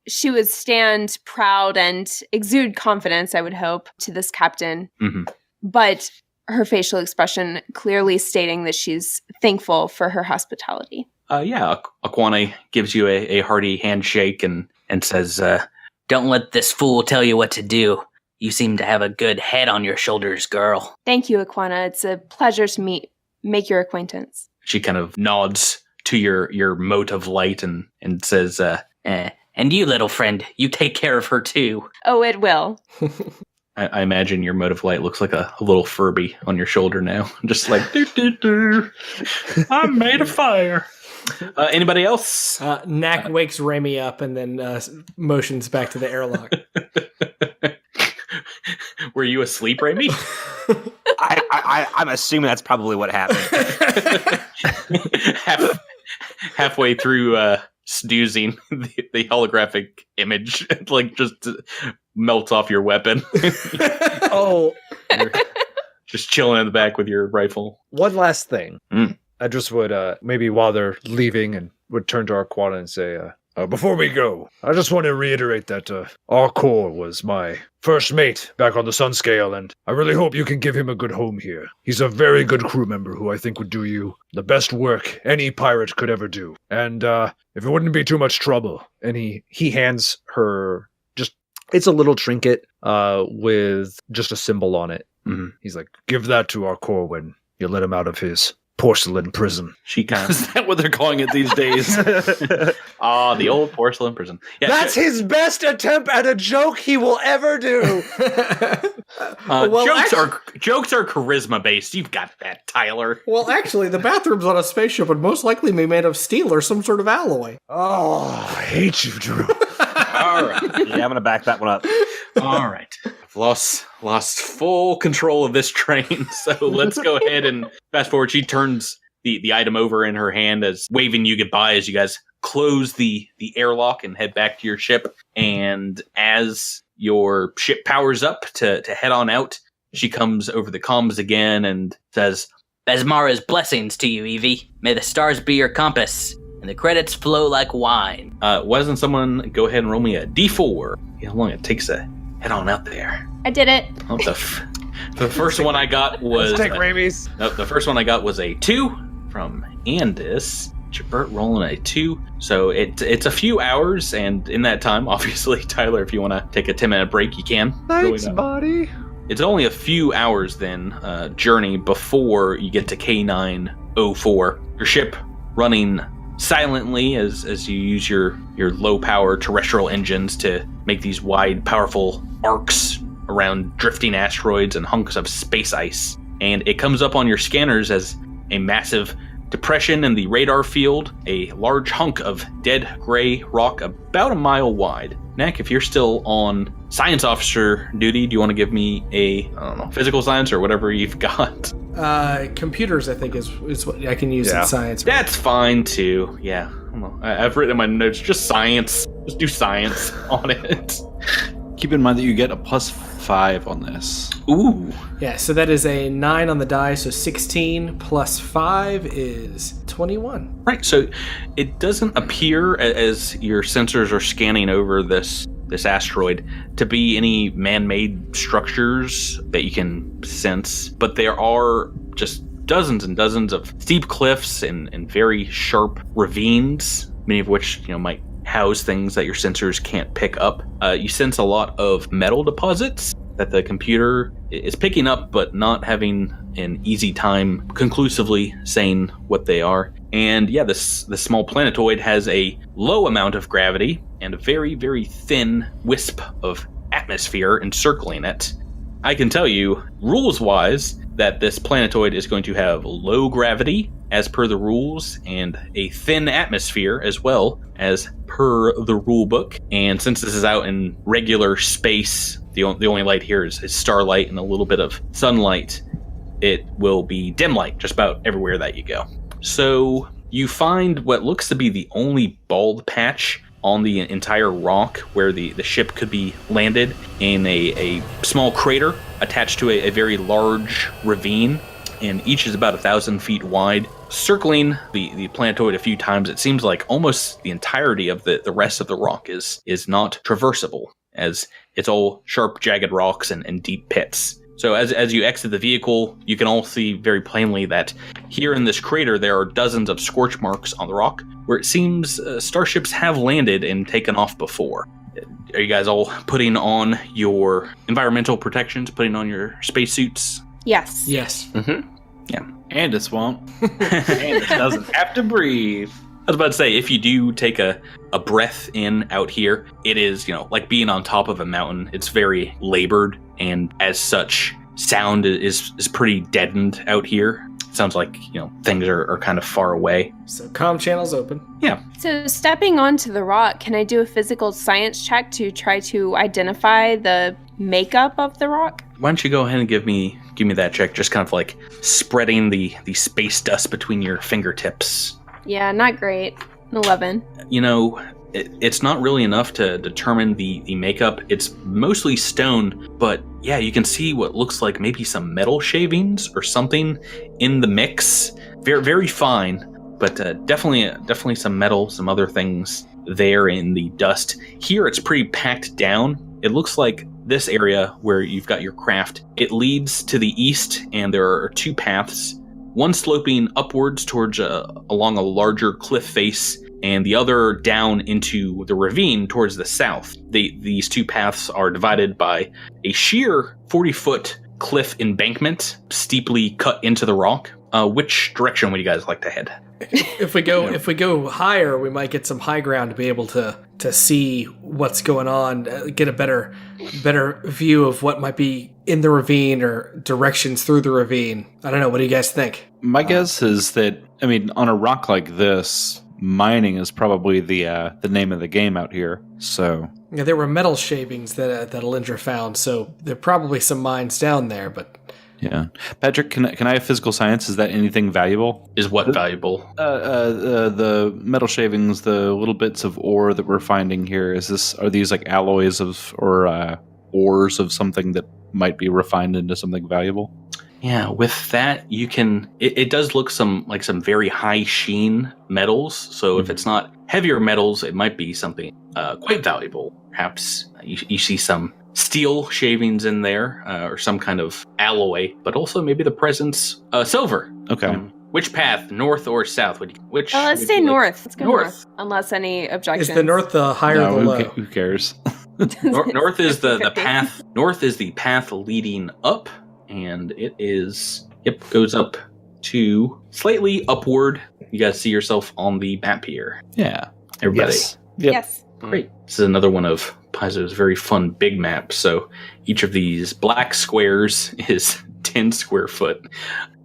she would stand proud and exude confidence, I would hope, to this captain. Mm-hmm. But her facial expression clearly stating that she's thankful for her hospitality. Aquana gives you a hearty handshake and says, Don't let this fool tell you what to do. You seem to have a good head on your shoulders, girl. Thank you, Aquana. It's a pleasure to make your acquaintance. She kind of nods to your mote of light and says, And you, little friend, you take care of her too. Oh, it will. I imagine your mode of light looks like a little Furby on your shoulder now. Just like, doo. I'm made of fire. Anybody else? Knack wakes Remy up and then motions back to the airlock. Were you asleep, Remy? I'm assuming that's probably what happened. Halfway through snoozing, the holographic image like just melts off your weapon. Oh, You're just chilling in the back with your rifle. one last thing. Mm. I just would maybe while they're leaving and would turn to Arquana and say, before we go, I just want to reiterate that Arcor was my first mate back on the Sunscale, and I really hope you can give him a good home here. He's a very good crew member who I think would do you the best work any pirate could ever do. And if it wouldn't be too much trouble. And he hands her it's a little trinket with just a symbol on it. Mm-hmm. He's like, give that to Arcor when you let him out of his porcelain prison. She kind Is that what they're calling it these days? the old porcelain prison. Yeah, That's his best attempt at a joke he will ever do. jokes are charisma based. You've got that, Tyler. Well, actually, the bathrooms on a spaceship would most likely be made of steel or some sort of alloy. Oh, I hate you, Drew. All right. Yeah, I'm gonna back that one up. All right. I've lost full control of this train, so let's go ahead and fast forward. She turns the item over in her hand as waving you goodbye as you guys close the airlock and head back to your ship. And as your ship powers up to head on out, she comes over the comms again and says, Besmara's blessings to you, Evie. May the stars be your compass, and the credits flow like wine. why doesn't someone go ahead and roll me a D4? How long it takes to head on out there? I did it. Oh, the first one I got was Let's take Ramey's. the first one I got was a 2 from Andis. Jabert rolling a 2. So it's a few hours, and in that time, obviously, Tyler, if you want to take a 10-minute break, you can. Thanks, buddy. It's only a few hours then journey before you get to K904. Your ship running silently as you use your low power terrestrial engines to make these wide, powerful arcs around drifting asteroids and hunks of space ice. And it comes up on your scanners as a massive depression in the radar field, a large hunk of dead gray rock about a mile wide. Knack, if you're still on science officer duty, do you want to give me a, physical science or whatever you've got? Computers, I think, is what I can use in science. That's fine, too. Yeah. I've written in my notes, just science. Just do science on it. Keep in mind that you get a +5 on this. Ooh. Yeah, so that is a 9 on the die, so 16 plus 5 is 21. Right, so it doesn't appear, as your sensors are scanning over this asteroid, to be any man-made structures that you can sense, but there are just dozens and dozens of steep cliffs and very sharp ravines, many of which might house things that your sensors can't pick up. You sense a lot of metal deposits that the computer is picking up, but not having an easy time conclusively saying what they are. And yeah, this small planetoid has a low amount of gravity and a very, very thin wisp of atmosphere encircling it. I can tell you, rules-wise, that this planetoid is going to have low gravity, as per the rules, and a thin atmosphere as well, as per the rule book. And since this is out in regular space, the only light here is starlight and a little bit of sunlight, it will be dim light just about everywhere that you go. So you find what looks to be the only bald patch on the entire rock where the ship could be landed, in a small crater attached to a very large ravine, and each is about 1,000 feet wide. Circling the planetoid a few times, it seems like almost the entirety of the rest of the rock is not traversable, as it's all sharp, jagged rocks and deep pits. So as you exit the vehicle, you can all see very plainly that here in this crater there are dozens of scorch marks on the rock, where it seems starships have landed and taken off before. Are you guys all putting on your environmental protections, putting on your spacesuits? Yes. Yes. Mm-hmm. Yeah. Andis won't. Andis doesn't have to breathe. I was about to say, if you do take a breath in out here, it is, like being on top of a mountain. It's very labored and as such, sound is pretty deadened out here. Sounds like, things are kind of far away. So comm channel's open. Yeah. So stepping onto the rock, can I do a physical science check to try to identify the makeup of the rock? Why don't you go ahead and give me that check, just kind of like spreading the space dust between your fingertips. Yeah, not great. 11. It's not really enough to determine the makeup. It's mostly stone, but yeah, you can see what looks like maybe some metal shavings or something in the mix. Very, very fine, but definitely some metal, some other things there in the dust. Here, it's pretty packed down. It looks like this area where you've got your craft, it leads to the east, and there are 2 paths. One sloping upwards towards along a larger cliff face, and the other down into the ravine towards the south. These 2 paths are divided by a sheer 40-foot cliff embankment, steeply cut into the rock. Which direction would you guys like to head? If we go higher, we might get some high ground to be able to see what's going on, get a better view of what might be in the ravine or directions through the ravine. I don't know. What do you guys think? My guess is that, on a rock like this, mining is probably the name of the game out here. So yeah, there were metal shavings that Alindra found, so there are probably some mines down there. But yeah, Patrick, can I have physical science? Is that anything valuable? Is what valuable? The metal shavings, the little bits of ore that we're finding here. Are these like alloys or ores of something that might be refined into something valuable? Yeah, with that, you can... It does look like some very high sheen metals, so if it's not heavier metals, it might be something quite valuable. Perhaps you see some steel shavings in there, or some kind of alloy, but also maybe the presence... silver. Okay. Which path, north or south? Let's stay north. Let's go north. Unless any objections. Is the north the high or the low? Who cares? North is the path. North is the path leading up. And it goes up to slightly upward. You guys see yourself on the map here. Yeah. Everybody. Yes. Yep. Yes. Great. This is another one of Paizo's very fun big maps. So each of these black squares is 10 square foot.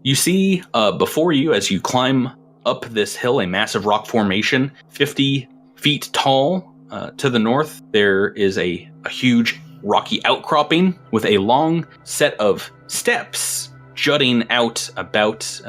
You see before you, as you climb up this hill, a massive rock formation, 50 feet tall. To the north, there is a huge rocky outcropping with a long set of steps jutting out about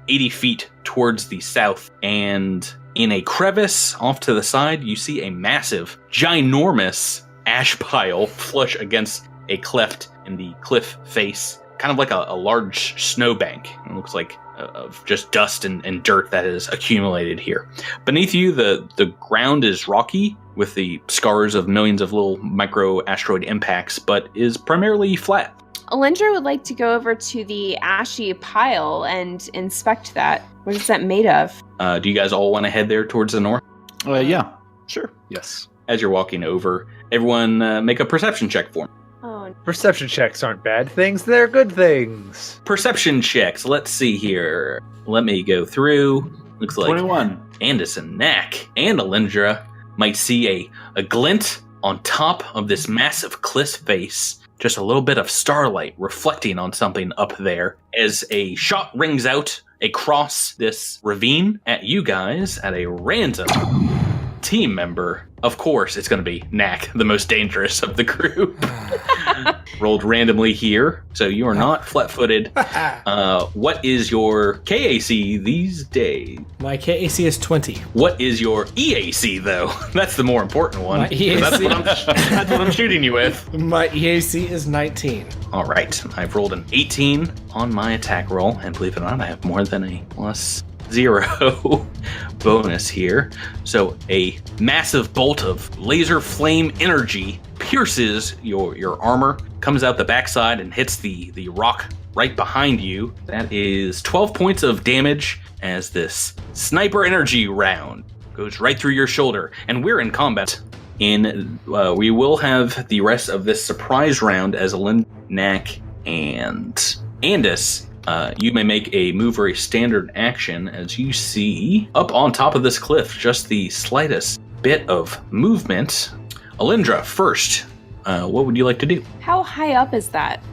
80 feet towards the south. And in a crevice off to the side, you see a massive, ginormous ash pile flush against a cleft in the cliff face, kind of like a large snowbank. It looks like of just dust and dirt that is accumulated here. Beneath you, the ground is rocky with the scars of millions of little micro asteroid impacts, but is primarily flat. Alindra would like to go over to the ashy pile and inspect that. What is that made of? Do you guys all want to head there towards the north? Yeah. Sure. Yes. As you're walking over, everyone make a perception check for me. Oh, Perception checks aren't bad things, they're good things. Perception checks. Let's see here. Let me go through. Looks like 21. Anderson, Knack, and Alindra might see a glint on top of this massive cliff face. Just a little bit of starlight reflecting on something up there as a shot rings out across this ravine at you guys at a random team member. Of course, it's going to be Knack, the most dangerous of the group. Rolled randomly here, so you are not flat-footed. What is your KAC these days? My KAC is 20. What is your EAC, though? That's the more important one. My EAC. That's what I'm shooting you with. My EAC is 19. All right, I've rolled an 18 on my attack roll, and believe it or not, I have more than a +0 bonus here. So a massive bolt of laser flame energy pierces your armor, comes out the backside and hits the rock right behind you. That is 12 points of damage as this sniper energy round goes right through your shoulder. And we're in combat. We will have the rest of this surprise round as Alindra, Knack, and Andis. You may make a move or a standard action as you see up on top of this cliff just the slightest bit of movement. Alindra, first, what would you like to do? How high up is that?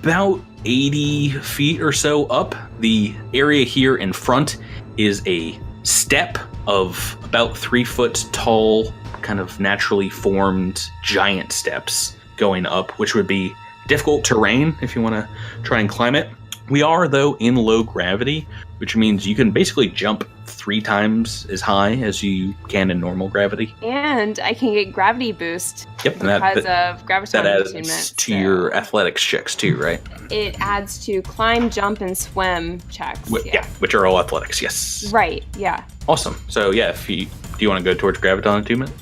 About 80 feet or so up. The area here in front is a step of about 3 foot tall, kind of naturally formed giant steps going up, which would be difficult terrain if you want to try and climb it. We are, though, in low gravity, which means you can basically jump 3 times as high as you can in normal gravity. And I can get gravity boost Yep, and because of graviton that adds attunement. to your athletics checks too, right? It adds to climb, jump, and swim checks. Yeah, which are all athletics, yes. Right, yeah. Awesome. So yeah, do you want to go towards graviton attunement?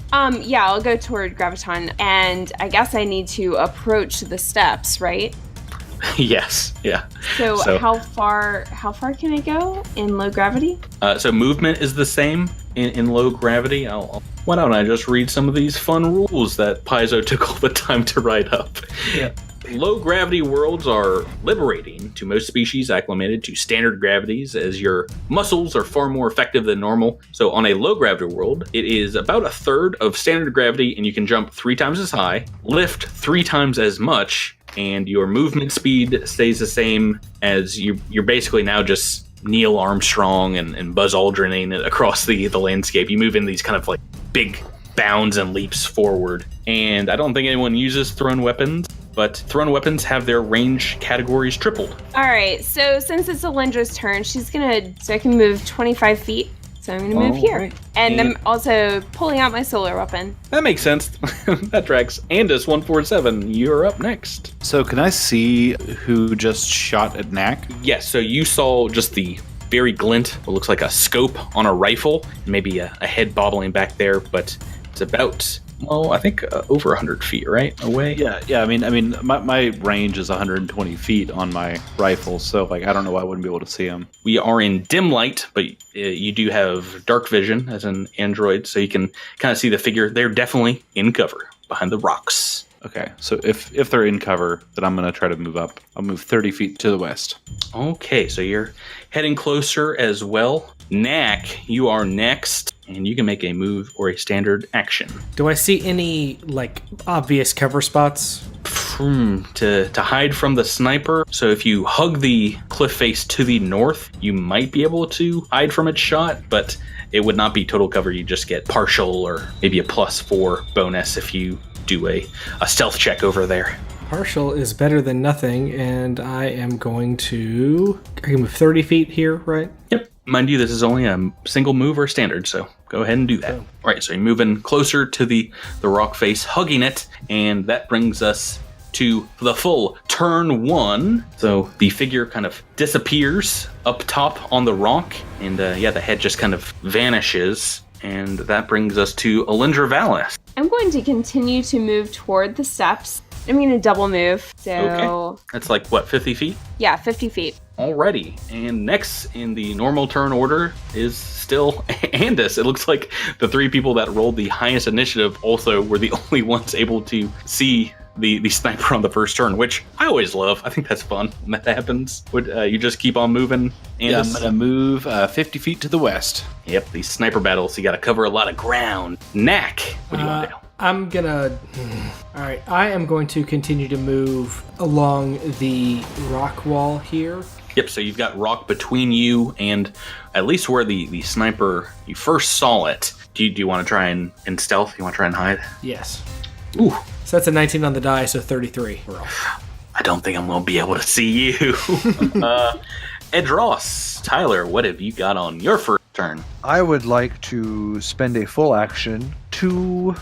Yeah, I'll go toward graviton, and I guess I need to approach the steps, right? Yes, yeah. So how far can I go in low gravity? So movement is the same in low gravity. Why don't I just read some of these fun rules that Paizo took all the time to write up? Yeah. Low gravity worlds are liberating to most species acclimated to standard gravities, as your muscles are far more effective than normal. So on a low gravity world, it is about a third of standard gravity, and you can jump 3 times as high, lift 3 times as much, and your movement speed stays the same as you're basically now just Neil Armstrong and Buzz Aldrining across the landscape. You move in these kind of like big bounds and leaps forward. And I don't think anyone uses thrown weapons, but thrown weapons have their range categories tripled. All right, so since it's Alendra's turn, so I can move 25 feet. So I'm going to move here. Right. And I'm also pulling out my solar weapon. That makes sense. That tracks. Andus 147, you're up next. So can I see who just shot at Knack? Yes, so you saw just the very glint, what looks like a scope on a rifle, maybe a head bobbling back there, but it's about, well, I think over 100 feet, right, away? Yeah. I mean, my range is 120 feet on my rifle, so like I don't know why I wouldn't be able to see him. We are in dim light, but you do have dark vision as an android, so you can kind of see the figure. They're definitely in cover behind the rocks. Okay, so if they're in cover, then I'm going to try to move up. I'll move 30 feet to the west. Okay, so you're heading closer as well. Knack, you are next, and you can make a move or a standard action. Do I see any, like, obvious cover spots? To hide from the sniper. So if you hug the cliff face to the north, you might be able to hide from its shot, but it would not be total cover. You just get partial or maybe a +4 bonus if you do a stealth check over there. Partial is better than nothing, and I am going to... I can move 30 feet here, right? Yep. Mind you, this is only a single move or standard, so go ahead and do that. All right, so you're moving closer to the rock face, hugging it, and that brings us to the full turn 1. So the figure kind of disappears up top on the rock, and the head just kind of vanishes, and that brings us to Alindra Valis. I'm going to continue to move toward the steps. I'm going to double move. So Okay. That's like, what, 50 feet? Yeah, 50 feet. Alrighty. And next in the normal turn order is still Andus. It looks like the 3 people that rolled the highest initiative also were the only ones able to see the sniper on the first turn, which I always love. I think that's fun when that happens. Would you just keep on moving, Andus? Yeah, I'm going to move 50 feet to the west. Yep, these sniper battles, you got to cover a lot of ground. Knack, what do you want to do? I'm gonna... Alright, I am going to continue to move along the rock wall here. Yep, so you've got rock between you and at least where the sniper, you first saw it. Do you want to try and in stealth? You want to try and hide? Yes. Ooh. So that's a 19 on the die, so 33. We're off. I don't think I'm going to be able to see you. Edrass, Tyler, what have you got on your first turn? I would like to spend a full action to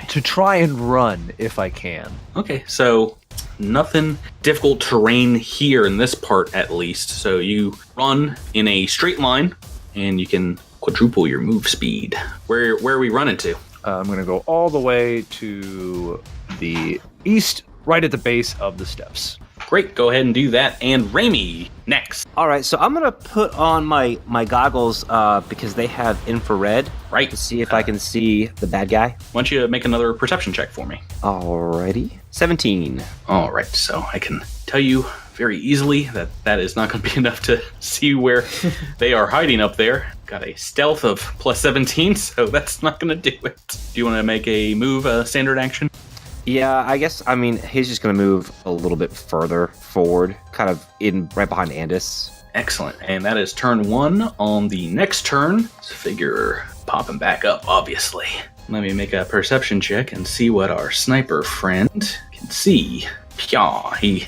try and run if I can. Okay, so nothing difficult terrain here in this part at least. So you run in a straight line and you can quadruple your move speed. Where are we running to? I'm going to go all the way to the east, right at the base of the steps. Great, go ahead and do that. And Raimi, next. All right, so I'm going to put on my goggles because they have infrared. Right. To see if I can see the bad guy. Why don't you make another perception check for me? Alrighty. 17. All right, so I can tell you very easily that is not going to be enough to see where they are hiding up there. Got a stealth of +17, so that's not going to do it. Do you want to make a move, a standard action? Yeah, I guess, I mean, he's just going to move a little bit further forward, kind of in right behind Andis. Excellent. And that is turn 1. On the next turn, figure popping back up, obviously. Let me make a perception check and see what our sniper friend can see. Pyaw,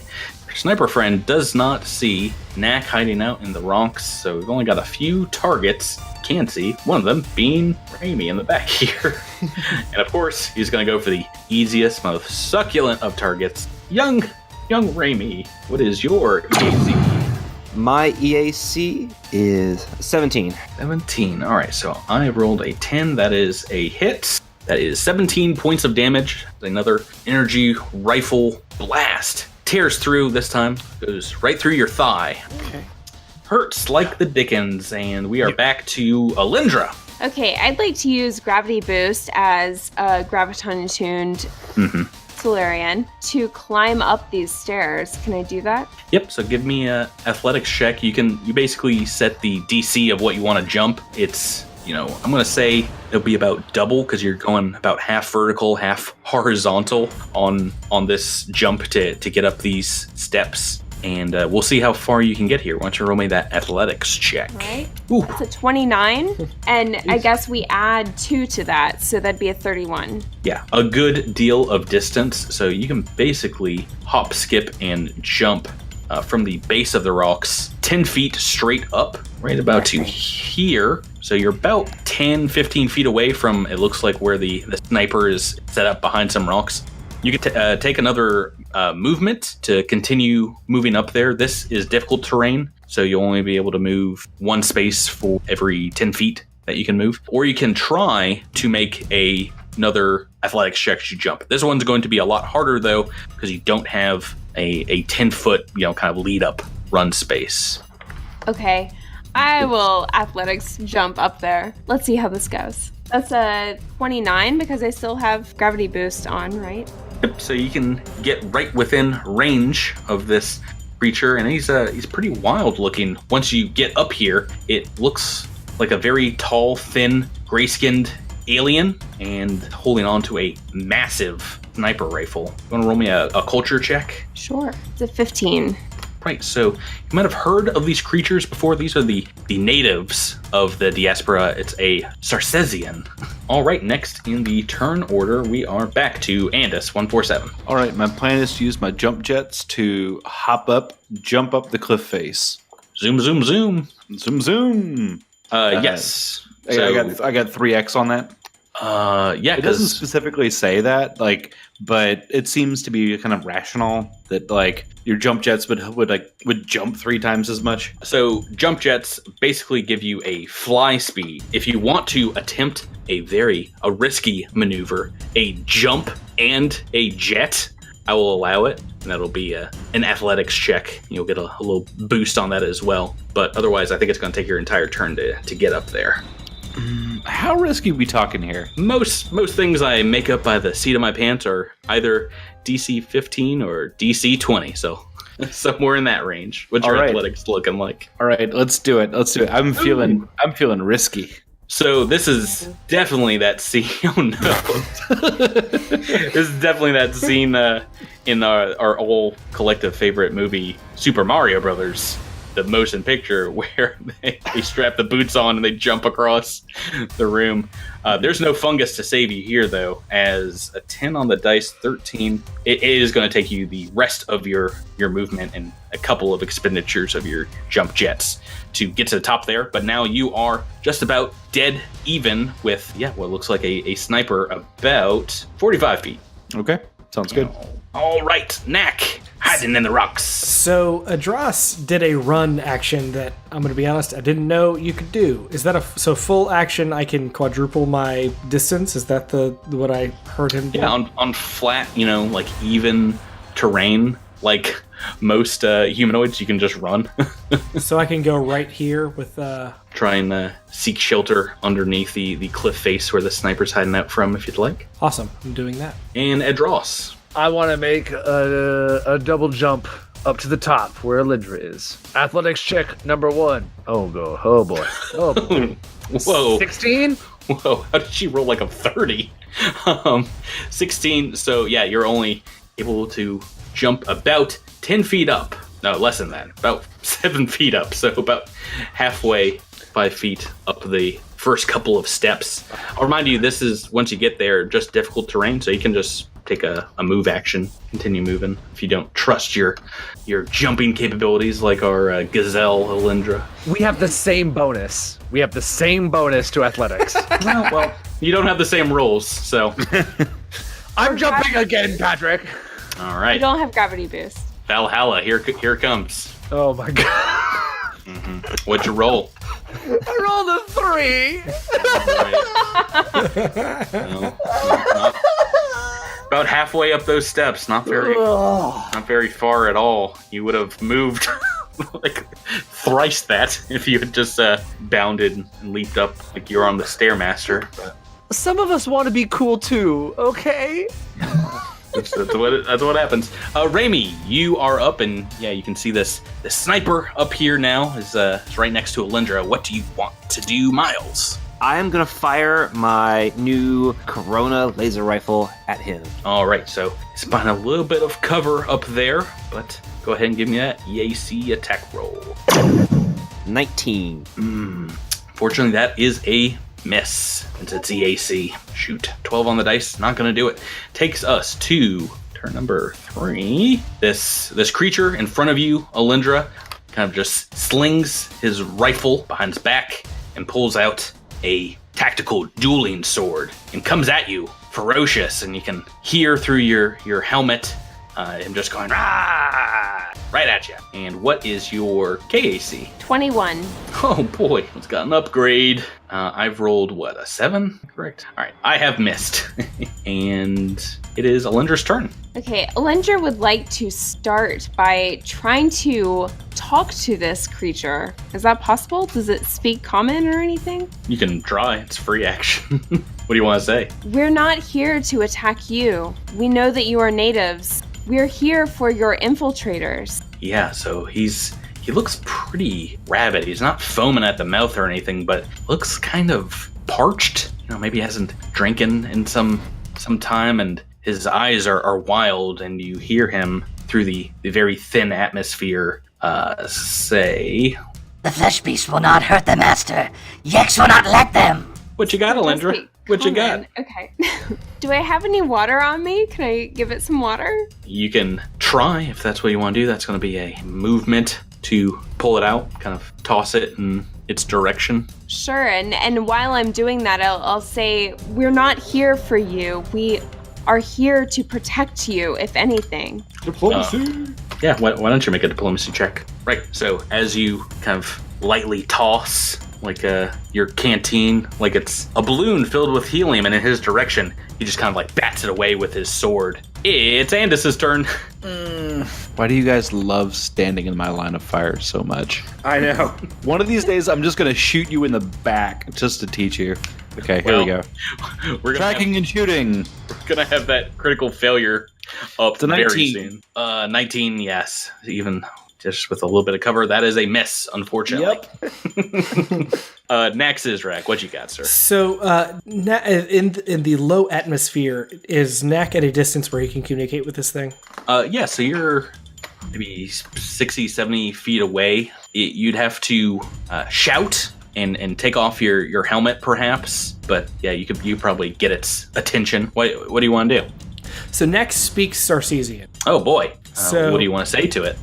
sniper friend does not see Knack hiding out in the rocks, so we've only got a few targets can see, one of them being Raimi in the back here. And of course, he's going to go for the easiest, most succulent of targets. Young Raimi, what is your EAC? My EAC is 17. 17. All right, so I rolled a 10. That is a hit. That is 17 points of damage. Another energy rifle blast. Tears through this time. Goes right through your thigh. Okay. Hurts like the dickens. And we are back to Alindra. Okay, I'd like to use Gravity Boost as a graviton-tuned Solarian to climb up these stairs. Can I do that? Yep, so give me a athletics check. You basically set the DC of what you want to jump. It's, I'm going to say it'll be about double because you're going about half vertical, half horizontal on this jump to get up these steps. And we'll see how far you can get here. Why don't you roll me that athletics check? Right. Ooh. It's a 29, and I guess we add 2 to that, so that'd be a 31. Yeah, a good deal of distance. So you can basically hop, skip, and jump from the base of the rocks 10 feet straight up, right about to here. So you're about 10, 15 feet away from, it looks like, where the sniper is set up behind some rocks. You can take another movement to continue moving up there. This is difficult terrain, so you'll only be able to move one space for every 10 feet that you can move. Or you can try to make another athletics check as you jump. This one's going to be a lot harder, though, because you don't have a 10-foot, kind of lead-up run space. Okay, I will athletics jump up there. Let's see how this goes. That's a 29 because I still have gravity boost on, right? Yep, so you can get right within range of this creature, and he's pretty wild looking. Once you get up here, it looks like a very tall, thin, gray-skinned alien, and holding on to a massive sniper rifle. You want to roll me a culture check? Sure. It's a 15. Right, so you might have heard of these creatures before. These are the natives of the Diaspora. It's a Sarcesian. All right, next in the turn order, we are back to Andis, 147. All right, my plan is to use my jump jets to jump up the cliff face. Zoom, zoom, zoom. Zoom, zoom. Yes. I got 3x on that. Yeah, it doesn't specifically say that, but it seems to be kind of rational that your jump jets would jump 3 times as much. So jump jets basically give you a fly speed. If you want to attempt a risky maneuver, a jump and a jet, I will allow it, and that'll be an athletics check. You'll get a little boost on that as well. But otherwise, I think it's going to take your entire turn to get up there. How risky are we talking here? Most things I make up by the seat of my pants are either DC 15 or DC 20, so somewhere in that range. What's your athletics looking like? All right, let's do it. I'm feeling risky. So this is definitely that scene. Oh no! This is definitely that scene in our all collective favorite movie, Super Mario Brothers. The motion picture where they strap the boots on and they jump across the room. There's no fungus to save you here, though, as a 10 on the dice, 13. It is going to take you the rest of your movement and a couple of expenditures of your jump jets to get to the top there. But now you are just about dead even with, what looks like a sniper about 45 feet. Okay, sounds good. All right, Knack, hiding in the rocks. So Edrass did a run action that, I'm going to be honest, I didn't know you could do. Is that so full action I can quadruple my distance? Is that what I heard him do? Yeah, on flat, even terrain, like most humanoids, you can just run. So I can go right here with... Try and seek shelter underneath the cliff face where the sniper's hiding out from, if you'd like. Awesome, I'm doing that. And Edrass. I want to make a double jump up to the top where Alindra is. Athletics check number 1. Oh boy. Oh boy. Whoa. 16? Whoa, how did she roll like a 30? 16. So yeah, you're only able to jump about 10 feet up. No, less than that. About 7 feet up. So about halfway, 5 feet up the first couple of steps. I'll remind you, this is, once you get there, just difficult terrain. So you can just take a move action, continue moving if you don't trust your jumping capabilities like our gazelle Alindra. We have the same bonus. We have the same bonus to athletics. Well, you don't have the same rules, so. I'm jumping again, Patrick. All right. You don't have gravity boost. Valhalla, here it comes. Oh my god. What'd you roll? I rolled a 3. Not- about halfway up those steps, not very far at all. You would have moved like thrice that if you had just bounded and leaped up like you were on the Stairmaster. Some of us want to be cool too, okay? That's what happens. Raimi, you are up, and yeah, you can see this sniper up here now is right next to Alindra. What do you want to do, Miles? I am going to fire my new Corona laser rifle at him. All right, so it's behind a little bit of cover up there, but go ahead and give me that EAC attack roll. 19. Fortunately, that is a miss, since it's EAC. Shoot, 12 on the dice, not going to do it. Takes us to turn number 3. This creature in front of you, Alindra, kind of just slings his rifle behind his back and pulls out a tactical dueling sword and comes at you ferocious, and you can hear through your helmet him just going "Rah!" right at you. And what is your KAC? 21. Oh boy, it's got an upgrade. I've rolled what, a 7? Correct. All right, I have missed. And it is Alindra's turn. Okay, Alindra would like to start by trying to talk to this creature. Is that possible? Does it speak common or anything? You can try, it's free action. What do you want to say? We're not here to attack you. We know that you are natives. We're here for your infiltrators. Yeah, so he looks pretty rabid. He's not foaming at the mouth or anything, but looks kind of parched. You know, maybe he hasn't drinking in some time, and his eyes are wild, and you hear him through the very thin atmosphere say, "The flesh beast will not hurt the master. Yex will not let them." What you got, Alindra? What you got? Okay. Do I have any water on me? Can I give it some water? You can try if that's what you want to do. That's going to be a movement to pull it out, kind of toss it in its direction. Sure, and while I'm doing that, I'll say, we're not here for you. We are here to protect you, if anything. Diplomacy. Yeah, why don't you make a diplomacy check? Right, so as you kind of lightly toss like your canteen, like it's a balloon filled with helium, and in his direction, he just kind of like bats it away with his sword. It's Andis's turn. Why do you guys love standing in my line of fire so much? I know. One of these days, I'm just going to shoot you in the back just to teach you. Okay, here we go. We're Tracking and shooting. We're going to have that critical failure up to very 19. soon. 19, yes. Even just with a little bit of cover, that is a miss, unfortunately. Yep. Nax Izrak, what you got, sir? So, in the low atmosphere, is Knack at a distance where he can communicate with this thing? Yeah, so you're maybe 60, 70 feet away. You'd have to shout and take off your helmet, perhaps. But yeah, you probably get its attention. What do you want to do? So Knack speaks Sarcesian. Oh boy. So what do you want to say to it?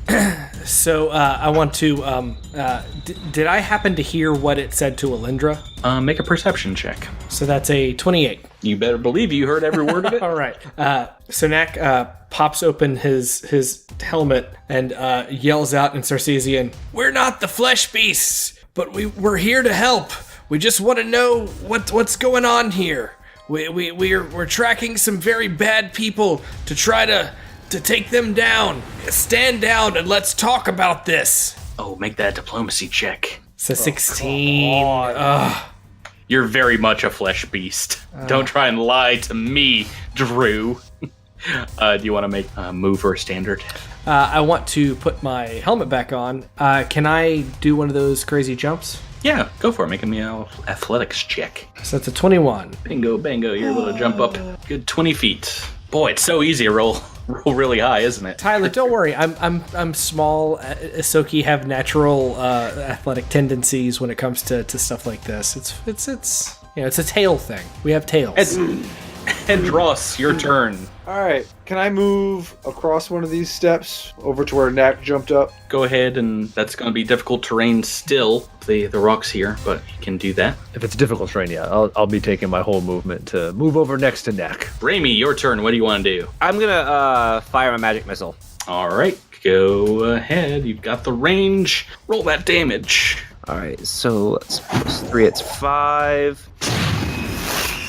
So I want to. Did I happen to hear what it said to Alindra? Make a perception check. So that's a 28. You better believe you heard every word of it. All right. So Knack pops open his helmet and yells out in Sarcesian, "We're not the flesh beasts, but we're here to help. We just want to know what's going on here. We're tracking some very bad people to try to take them down. Stand down and let's talk about this." Oh, make that diplomacy check. It's a 16. You're very much a flesh beast. Don't try and lie to me, Drew. Do you want to make a move or a standard? I want to put my helmet back on. Can I do one of those crazy jumps? Yeah, go for it. Make me an athletics check. So that's a 21. Bingo, bango. You're able to jump up good 20 feet. Boy, it's so easy to roll really high, isn't it? Tyler, don't worry. I'm small. Isoki have natural athletic tendencies when it comes to stuff like this. It's it's a tail thing. We have tails. Edrass, your turn. All right. Can I move across one of these steps over to where Knack jumped up? Go ahead, and that's going to be difficult terrain still, the rocks here, but you can do that. If it's difficult terrain, yeah, I'll be taking my whole movement to move over next to Knack. Raimi, your turn. What do you want to do? I'm gonna fire my magic missile. All right, go ahead. You've got the range. Roll that damage. All right, so it's plus 3. It's 5,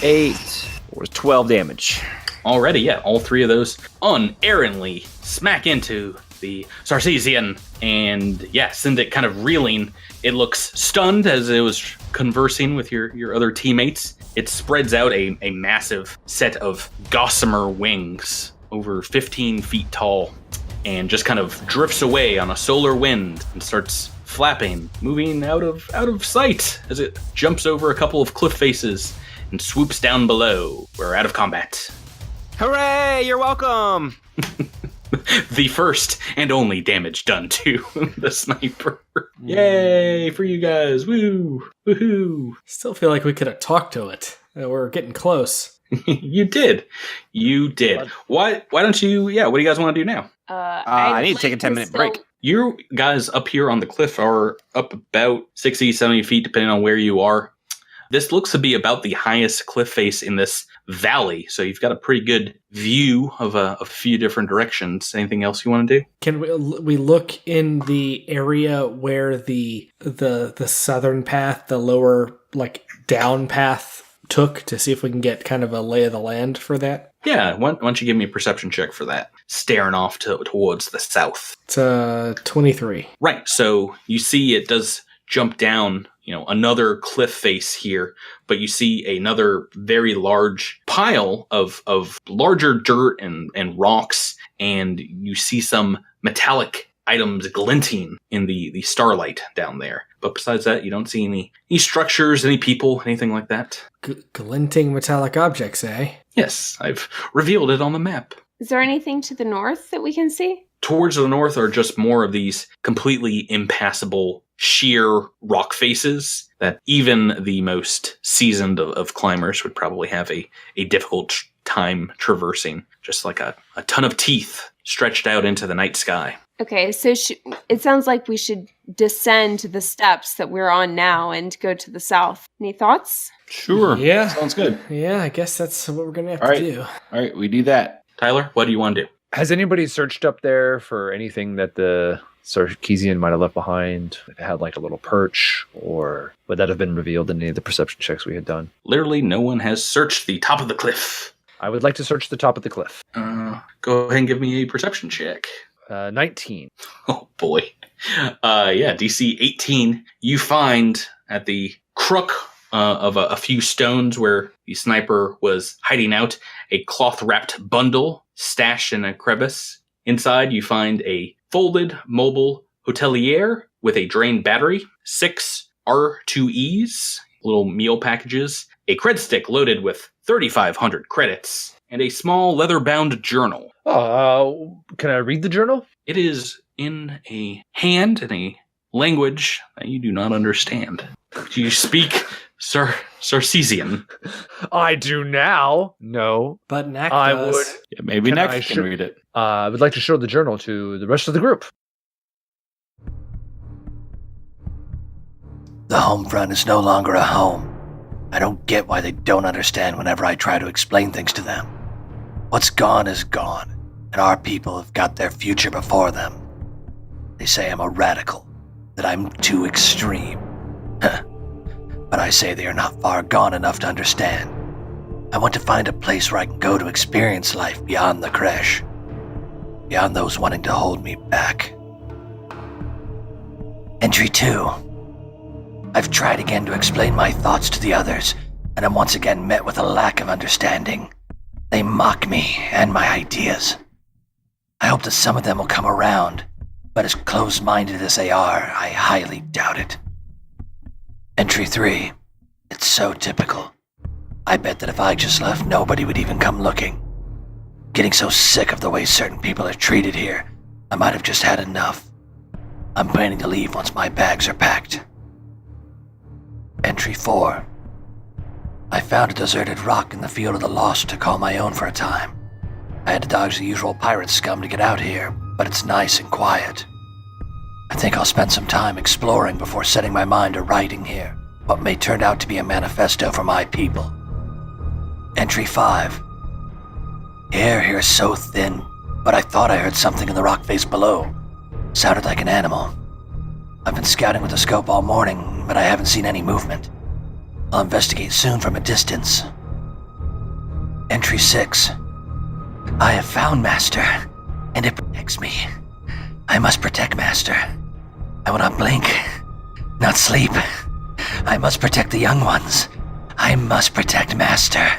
8, or 12 damage. Already, yeah, all 3 of those unerringly smack into the Socializing, and yeah, send it kind of reeling. It looks stunned as it was conversing with your other teammates. It spreads out a massive set of gossamer wings, over 15 feet tall, and just kind of drifts away on a solar wind and starts flapping, moving out of sight as it jumps over a couple of cliff faces and swoops down below. We're out of combat. Hooray! You're welcome. The first and only damage done to the sniper. Yay for you guys. Woo! Woohoo! Still feel like we could have talked to it. We're getting close. You did. Why don't you, what do you guys want to do now? I need to take a 10-minute break. You guys up here on the cliff are up about 60, 70 feet, depending on where you are. This looks to be about the highest cliff face in this valley, so you've got a pretty good view of a few different directions. Anything else you want to do? Can we look in the area where the southern path, the lower down path took, to see if we can get kind of a lay of the land for that? Yeah, why don't you give me a perception check for that? Staring off towards the south. It's 23. Right, so you see it does jump down, another cliff face here, but you see another very large pile of larger dirt and rocks, and you see some metallic items glinting in the starlight down there. But besides that, you don't see any structures, any people, anything like that. Glinting metallic objects, eh? Yes, I've revealed it on the map. Is there anything to the north that we can see? Towards the north are just more of these completely impassable, sheer rock faces that even the most seasoned of climbers would probably have a difficult time traversing. Just like a ton of teeth stretched out into the night sky. Okay, so it sounds like we should descend the steps that we're on now and go to the south. Any thoughts? Sure. Yeah. Sounds good. Yeah, I guess that's what we're going to have to do. All right, we do that. Tyler, what do you want to do? Has anybody searched up there for anything that the Sarkeesian might have left behind? If it had a little perch, or would that have been revealed in any of the perception checks we had done? Literally no one has searched the top of the cliff. I would like to search the top of the cliff. Go ahead and give me a perception check. 19. Oh boy. DC 18. You find at the crook of a few stones where the sniper was hiding out a cloth-wrapped bundle stashed in a crevice. Inside, you find a folded mobile hotelier with a drained battery, 6 R2Es, little meal packages, a cred stick loaded with 3,500 credits, and a small leather-bound journal. Can I read the journal? It is in a hand in a language that you do not understand. Do you speak Sarkeesian? I do now. No. But Knack I does. would. Yeah, maybe Knack can read it. I would like to show the journal to the rest of the group. The home front is no longer a home. I don't get why they don't understand whenever I try to explain things to them. What's gone is gone, and our people have got their future before them. They say I'm a radical, that I'm too extreme. But I say they are not far gone enough to understand. I want to find a place where I can go to experience life beyond the creche, beyond those wanting to hold me back. Entry 2. I've tried again to explain my thoughts to the others, and am once again met with a lack of understanding. They mock me and my ideas. I hope that some of them will come around, but as closed-minded as they are, I highly doubt it. Entry 3. It's so typical. I bet that if I just left, nobody would even come looking. Getting so sick of the way certain people are treated here, I might have just had enough. I'm planning to leave once my bags are packed. Entry 4. I found a deserted rock in the Field of the Lost to call my own for a time. I had to dodge the usual pirate scum to get out here, but it's nice and quiet. I think I'll spend some time exploring before setting my mind to writing here what may turn out to be a manifesto for my people. Entry 5. Air here is so thin, but I thought I heard something in the rock face below. Sounded like an animal. I've been scouting with a scope all morning, but I haven't seen any movement. I'll investigate soon from a distance. Entry 6. I have found Master, and it protects me. I must protect Master. I will not blink, not sleep. I must protect the young ones. I must protect Master.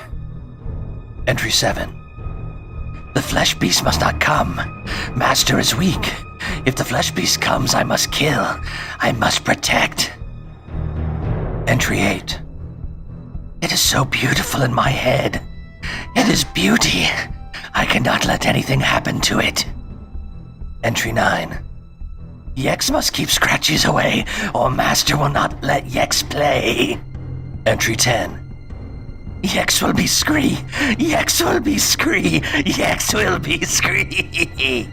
Entry 7. The flesh beast must not come. Master is weak. If the flesh beast comes, I must kill. I must protect. Entry 8. It is so beautiful in my head. It is beauty. I cannot let anything happen to it. Entry 9. Yex must keep scratches away, or Master will not let Yex play. Entry 10. Yex will be scree. Yex will be scree. Yex will be scree.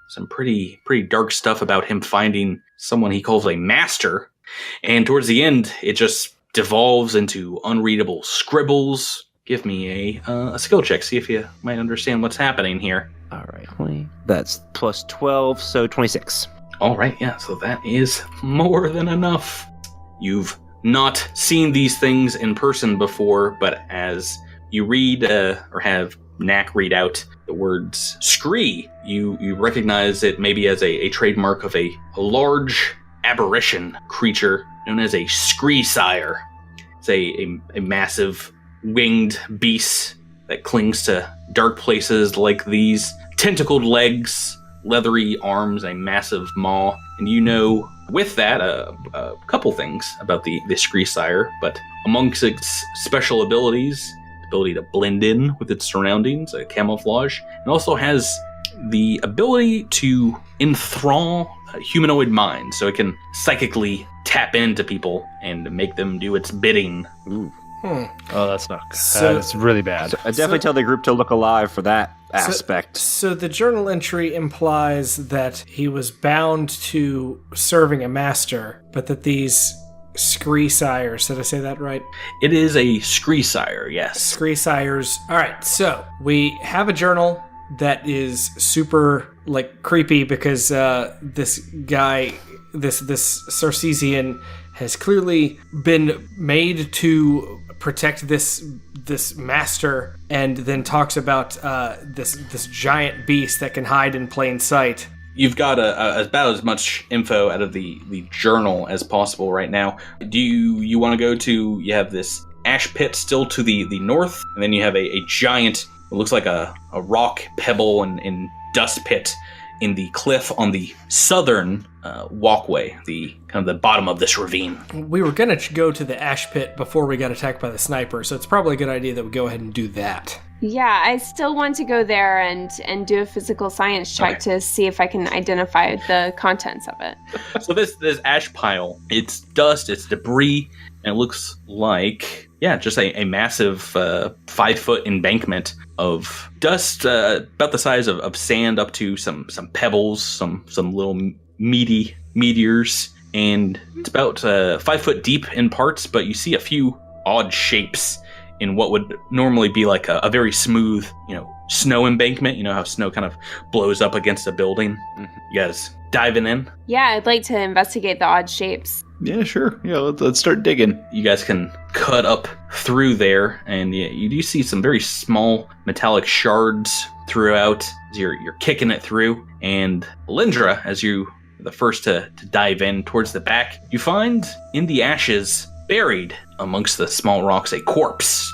Some pretty dark stuff about him finding someone he calls a master. And towards the end, it just devolves into unreadable scribbles. Give me a skill check, see if you might understand what's happening here. All right. That's plus 12, so 26. All right, yeah, so that is more than enough. You've not seen these things in person before, but as you read or have Knack read out the words scree, you recognize it maybe as a trademark of a large aberration creature known as a scree sire. It's a massive winged beast that clings to dark places like these tentacled legs, leathery arms, a massive maw. And you know with that a couple things about the scree sire, but amongst its special abilities, ability to blend in with its surroundings, a camouflage, and also has the ability to enthrall humanoid minds, so it can psychically tap into people and make them do its bidding. Ooh. Oh, that's not good. So- That's really bad. So I definitely tell the group to look alive for that aspect. So the journal entry implies that he was bound to serving a master, but that these scree sires, did I say that right? It is a scree sire, yes. Scree sires. All right, so we have a journal that is super creepy because this guy, this Sarcesian, has clearly been made to protect this master, and then talks about this giant beast that can hide in plain sight. You've got about as much info out of the journal as possible right now. Do you want to go to, you have this ash pit still to the north, and then you have a giant, it looks like a rock pebble and dust pit in the cliff on the southern walkway, the kind of the bottom of this ravine. We were going to go to the ash pit before we got attacked by the sniper, so it's probably a good idea that we go ahead and do that. Yeah, I still want to go there and do a physical science check to see if I can identify the contents of it. So this ash pile, it's dust, it's debris, and it looks like, just a massive 5-foot embankment of dust, about the size of sand, up to some pebbles, some little meaty meteors, and it's about 5 foot deep in parts, but you see a few odd shapes in what would normally be like a very smooth, snow embankment. You know how snow kind of blows up against a building? Mm-hmm. You guys diving in? Yeah, I'd like to investigate the odd shapes. Yeah, sure. Yeah, let's start digging. You guys can cut up through there, and you do see some very small metallic shards throughout as you're kicking it through. And Lindra, as you are the first to dive in towards the back, you find in the ashes, buried amongst the small rocks, a corpse,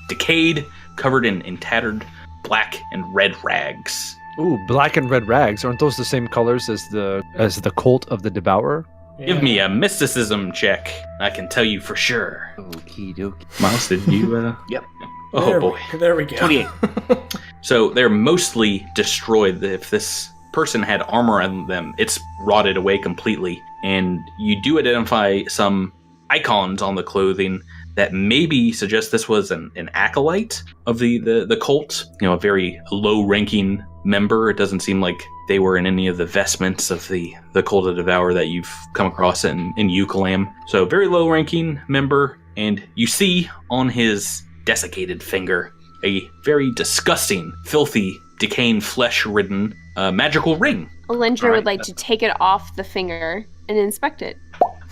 decayed, covered in tattered black and red rags. Ooh, black and red rags. Aren't those the same colors as the cult of the Devourer? Give me a mysticism check. I can tell you for sure. Okie dokie. Miles, did you? Yep. Oh There boy. There we go. 28. So they're mostly destroyed. If this person had armor on them, it's rotted away completely. And you do identify some icons on the clothing that maybe suggest this was an acolyte of the cult. You know, a very low-ranking member. It doesn't seem like they were in any of the vestments of the cult of Devourer that you've come across in Eucalam. So very low-ranking member, and you see on his desiccated finger a very disgusting, filthy, decaying, flesh-ridden magical ring. Alindra would like to take it off the finger and inspect it.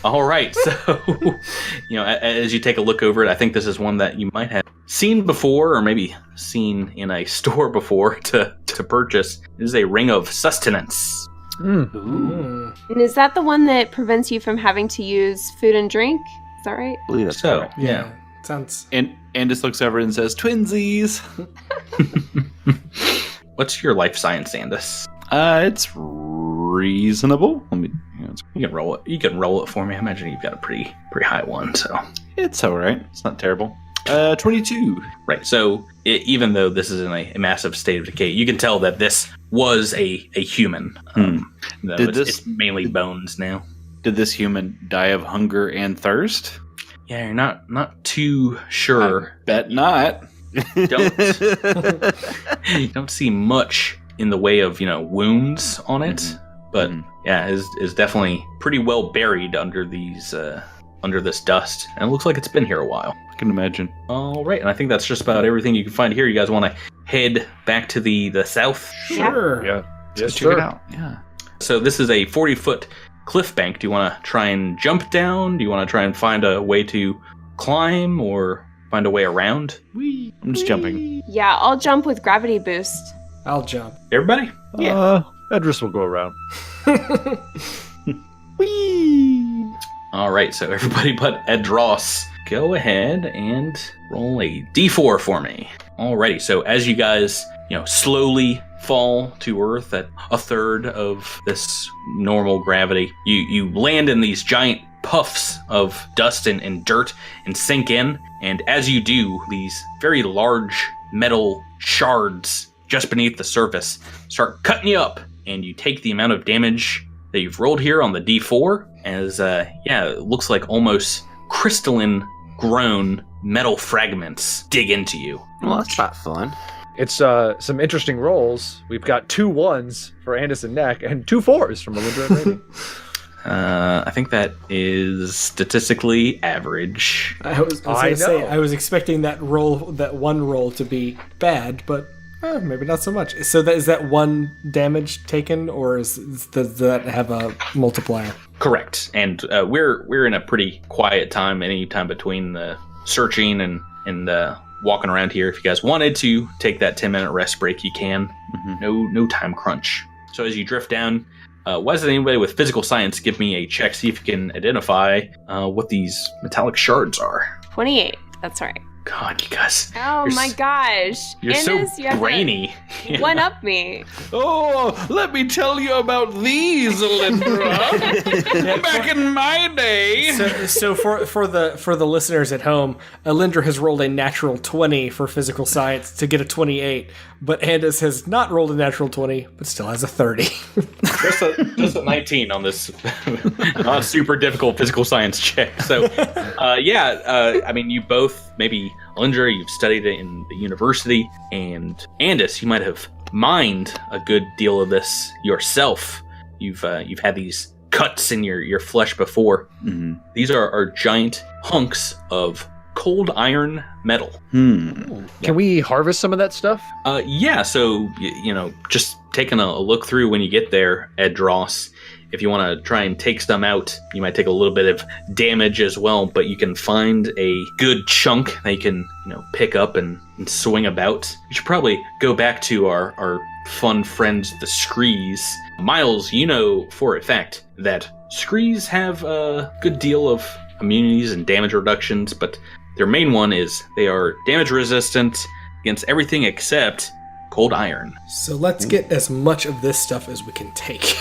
All right, so, you know, as you take a look over it, I think this is one that you might have seen before, or maybe seen in a store before to purchase. It is a ring of sustenance. And is that the one that prevents you from having to use food and drink? Is that right? I believe that's So, correct. yeah. Sounds. And Andis looks over and says, "Twinsies." What's your life science, Andis? It's reasonable. Let me. You can roll it. You can roll it for me. I imagine you've got a pretty high one, so. It's all right. It's not terrible. 22. Right, so even though this is in a massive state of decay, you can tell that this was a human. No, it's mainly bones now. Did this human die of hunger and thirst? Yeah, you're not too sure. I bet not. Don't see much in the way of wounds on it, but yeah, is definitely pretty well buried under these under this dust, and it looks like it's been here a while. I can imagine. All right, and I think that's just about everything you can find here. You guys want to head back to the south? Sure. Yeah. Yes, Check sir. it out. Yeah. So this is a 40-foot cliff bank. Do you want to try and jump down? Do you want to try and find a way to climb or find a way around? I'm just jumping. Yeah, I'll jump with gravity boost. I'll jump. Everybody? Edrass will go around. All right, so everybody but Edrass, go ahead and roll a d4 for me. Alrighty, so as you guys, slowly fall to Earth at a third of this normal gravity, you land in these giant puffs of dust and dirt and sink in, and as you do, these very large metal shards just beneath the surface start cutting you up, and you take the amount of damage that you've rolled here on the d4 as, it looks like almost crystalline grown metal fragments dig into you. Well, that's not fun. It's some interesting rolls. We've got 2 1s for Andis and Neck and 2 4s from Alindra and Rainy. I think that is statistically average. I was gonna say I was expecting that one roll to be bad, but maybe not so much. So is that 1 damage taken, or does that have a multiplier? Correct. And we're in a pretty quiet time. Any time between the searching and walking around here. If you guys wanted to take that 10-minute rest break, you can. No time crunch. So as you drift down, why doesn't anybody with physical science give me a check, see if you can identify what these metallic shards are? 28. That's right. God, you guys. Oh my gosh. You're Andis, so you have to brainy. one up me. Oh, let me tell you about these, Alindra. Back in my day. So for the listeners at home, Alindra has rolled a natural 20 for physical science to get a 28, but Andis has not rolled a natural 20, but still has a 30. just a 19 on this not super difficult physical science check. So, I mean, you both, maybe Alindra, you've studied it in the university, and Andis, you might have mined a good deal of this yourself. You've had these cuts in your flesh before. These are giant hunks of cold iron metal. Can we harvest some of that stuff? So just taking a look through when you get there, Edrass. If you want to try and take some out, you might take a little bit of damage as well, but you can find a good chunk that you can, pick up and swing about. You should probably go back to our fun friends, the Screes. Miles, you know for a fact that Screes have a good deal of immunities and damage reductions, but their main one is they are damage resistant against everything except cold iron. So let's get as much of this stuff as we can take.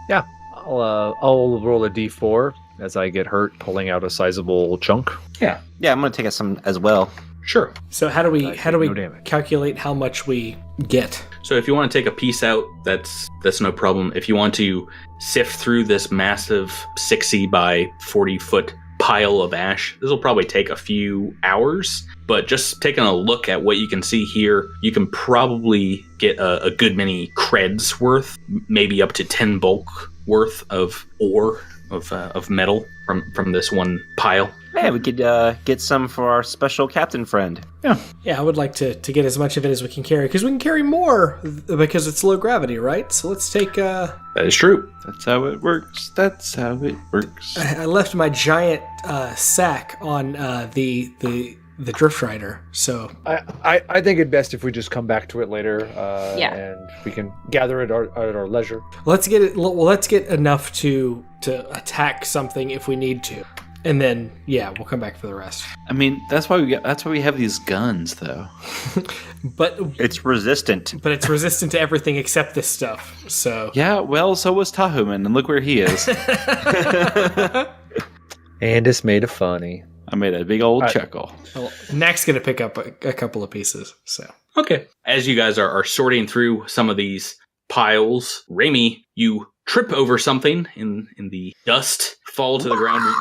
Yeah, I'll roll a d4 as I get hurt, pulling out a sizable chunk. Yeah, I'm gonna take some as well. Sure. So how do we no damage. calculate how much we get? So if you want to take a piece out, that's no problem. If you want to sift through this massive 60 by 40 foot pile of ash, this will probably take a few hours. But just taking a look at what you can see here, you can probably get a good many creds worth, maybe up to 10 bulk worth of ore of metal from this one pile. Yeah, we could get some for our special captain friend. Yeah, I would like to get as much of it as we can carry, because we can carry more because it's low gravity, right? So let's take... That is true. That's how it works. That's how it works. I left my giant sack on the Drift Rider, so... I think it best if we just come back to it later, Yeah. and we can gather it at our leisure. Let's get it. Well, let's get enough to attack something if we need to, and then we'll come back for the rest. I mean, that's why we have these guns, though. But It's resistant. it's resistant to everything except this stuff. So Yeah, well, so was Tahuman, and look where he is. And it's made of funny. I made a big old chuckle. well, Nack's gonna pick up a couple of pieces. So Okay. As you guys are sorting through some of these piles, Raimi, you trip over something in the dust, fall to the ground.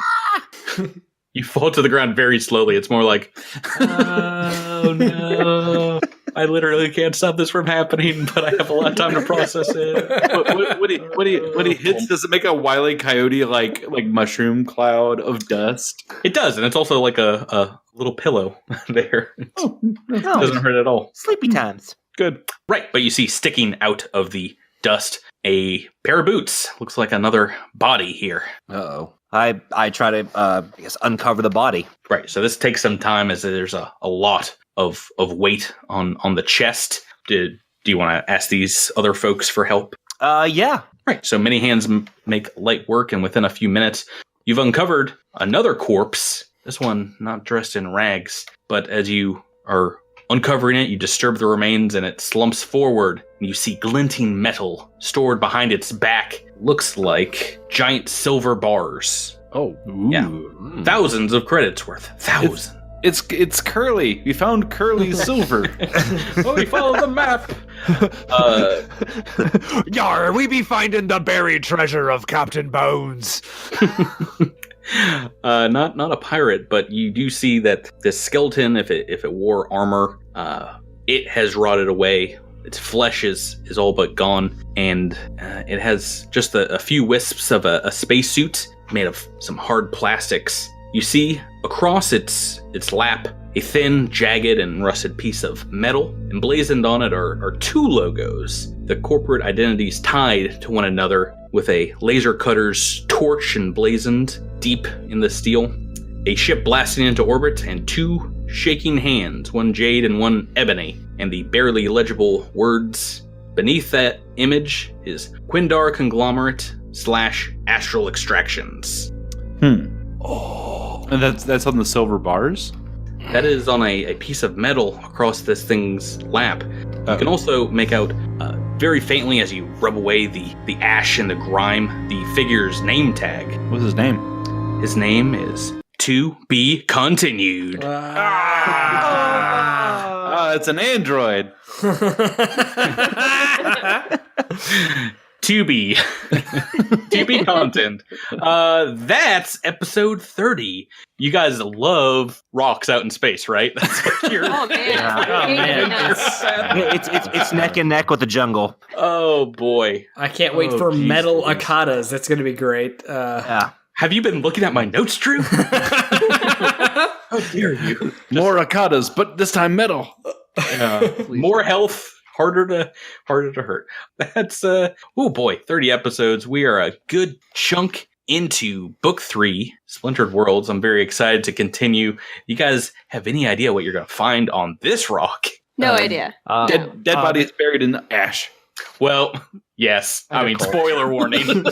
You fall to the ground very slowly. It's more like, oh no. I literally can't stop this from happening, but I have a lot of time to process it. When he hits, does it make a Wile E. Coyote like mushroom cloud of dust? It does, and it's also like a little pillow there. It doesn't hurt at all. Sleepy times. Good. Right, but you see sticking out of the dust a pair of boots. Looks like another body here. Uh-oh. I try to, I guess, uncover the body. Right, so this takes some time as there's a lot of weight on the chest. Do you want to ask these other folks for help? Yeah. Right, so many hands make light work, and within a few minutes, you've uncovered another corpse. This one not dressed in rags, but as you are uncovering it, you disturb the remains, and it slumps forward, and you see glinting metal stored behind its back. Looks like giant silver bars. Oh. Yeah. Thousands of credits worth. Thousands. It's Curly. We found Curly's silver. Oh, we followed the map. Yar, we be finding the buried treasure of Captain Bones. Not a pirate, but you do see that this skeleton, if it wore armor, it has rotted away. Its flesh is all but gone, and it has just a few wisps of a spacesuit made of some hard plastics. You see across its lap a thin, jagged, and rusted piece of metal. Emblazoned on it are two logos, the corporate identities tied to one another with a laser cutter's torch emblazoned deep in the steel. A ship blasting into orbit and two shaking hands, one jade and one ebony, and the barely legible words beneath that image is Quindar Conglomerate / Astral Extractions. And that's on the silver bars? That is on a piece of metal across this thing's lap. You can also make out very faintly as you rub away the ash and the grime, the figure's name tag. What's his name? His name is To Be Continued. It's an android. To be content. That's episode 30. You guys love rocks out in space, right? That's what you're. Oh man! It's neck and neck with the jungle. Oh boy! I can't wait for metal akatas. That's going to be great. Yeah. Have you been looking at my notes, Drew? How dare you? More Akadas, but this time metal. More health. Harder to hurt. That's 30 episodes. We are a good chunk into book 3, Splintered Worlds. I'm very excited to continue. You guys have any idea what you're going to find on this rock? No idea. Dead body is buried in ash. Well, yes. I mean, spoiler warning.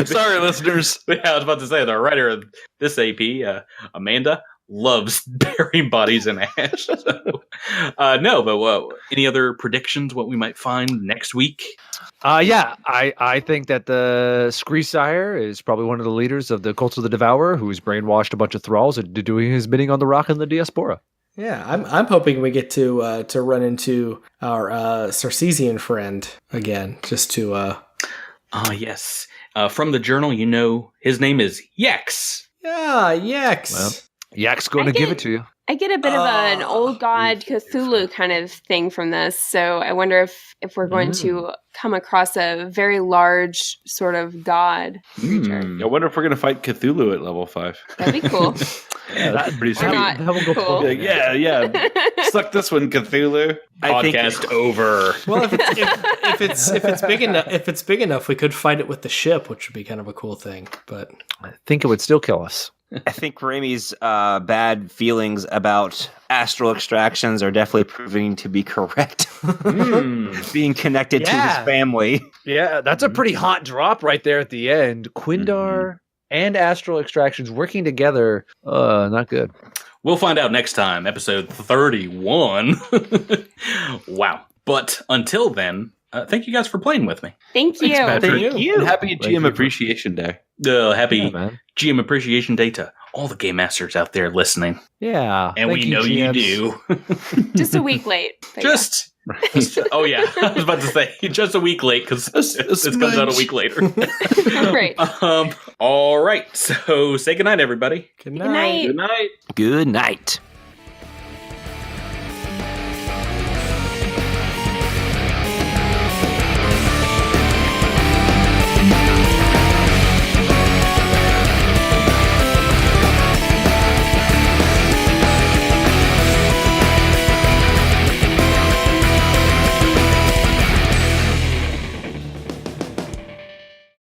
Sorry, listeners. Yeah, I was about to say, the writer of this AP, Amanda, loves burying bodies in ash. So, no, but any other predictions? What we might find next week? I think that the Screesire is probably one of the leaders of the Cult of the Devourer, who's brainwashed a bunch of thralls into doing his bidding on the rock in the Diaspora. Yeah, I'm hoping we get to run into our Socializing friend again, just to. Yes. From the journal, his name is Yex. Yeah, Yex. Well, Yak's going to give it to you. I get a bit of an old god Cthulhu kind of thing from this, so I wonder if we're going to come across a very large sort of god creature. I wonder if we're going to fight Cthulhu at level 5. That'd be cool. Yeah, that's pretty sweet. not. That will go Cool. Like, yeah. Suck this one, Cthulhu. Podcast over. Well, if it's big enough, we could fight it with the ship, which would be kind of a cool thing. But I think it would still kill us. I think Ramey's bad feelings about astral extractions are definitely proving to be correct. Being connected to his family. Yeah, that's a pretty hot drop right there at the end. Quindar and astral extractions working together. Not good. We'll find out next time, episode 31. Wow. But until then, thank you guys for playing with me. Thank you. Thank you. And happy GM Appreciation Day. Happy GM Appreciation Day to all the game masters out there listening. Yeah. And we know you do. Just a week late. Just oh yeah, I was about to say just a week late because this comes out a week later. Right. All right. So say goodnight, everybody. good Good night. Good night. Good night.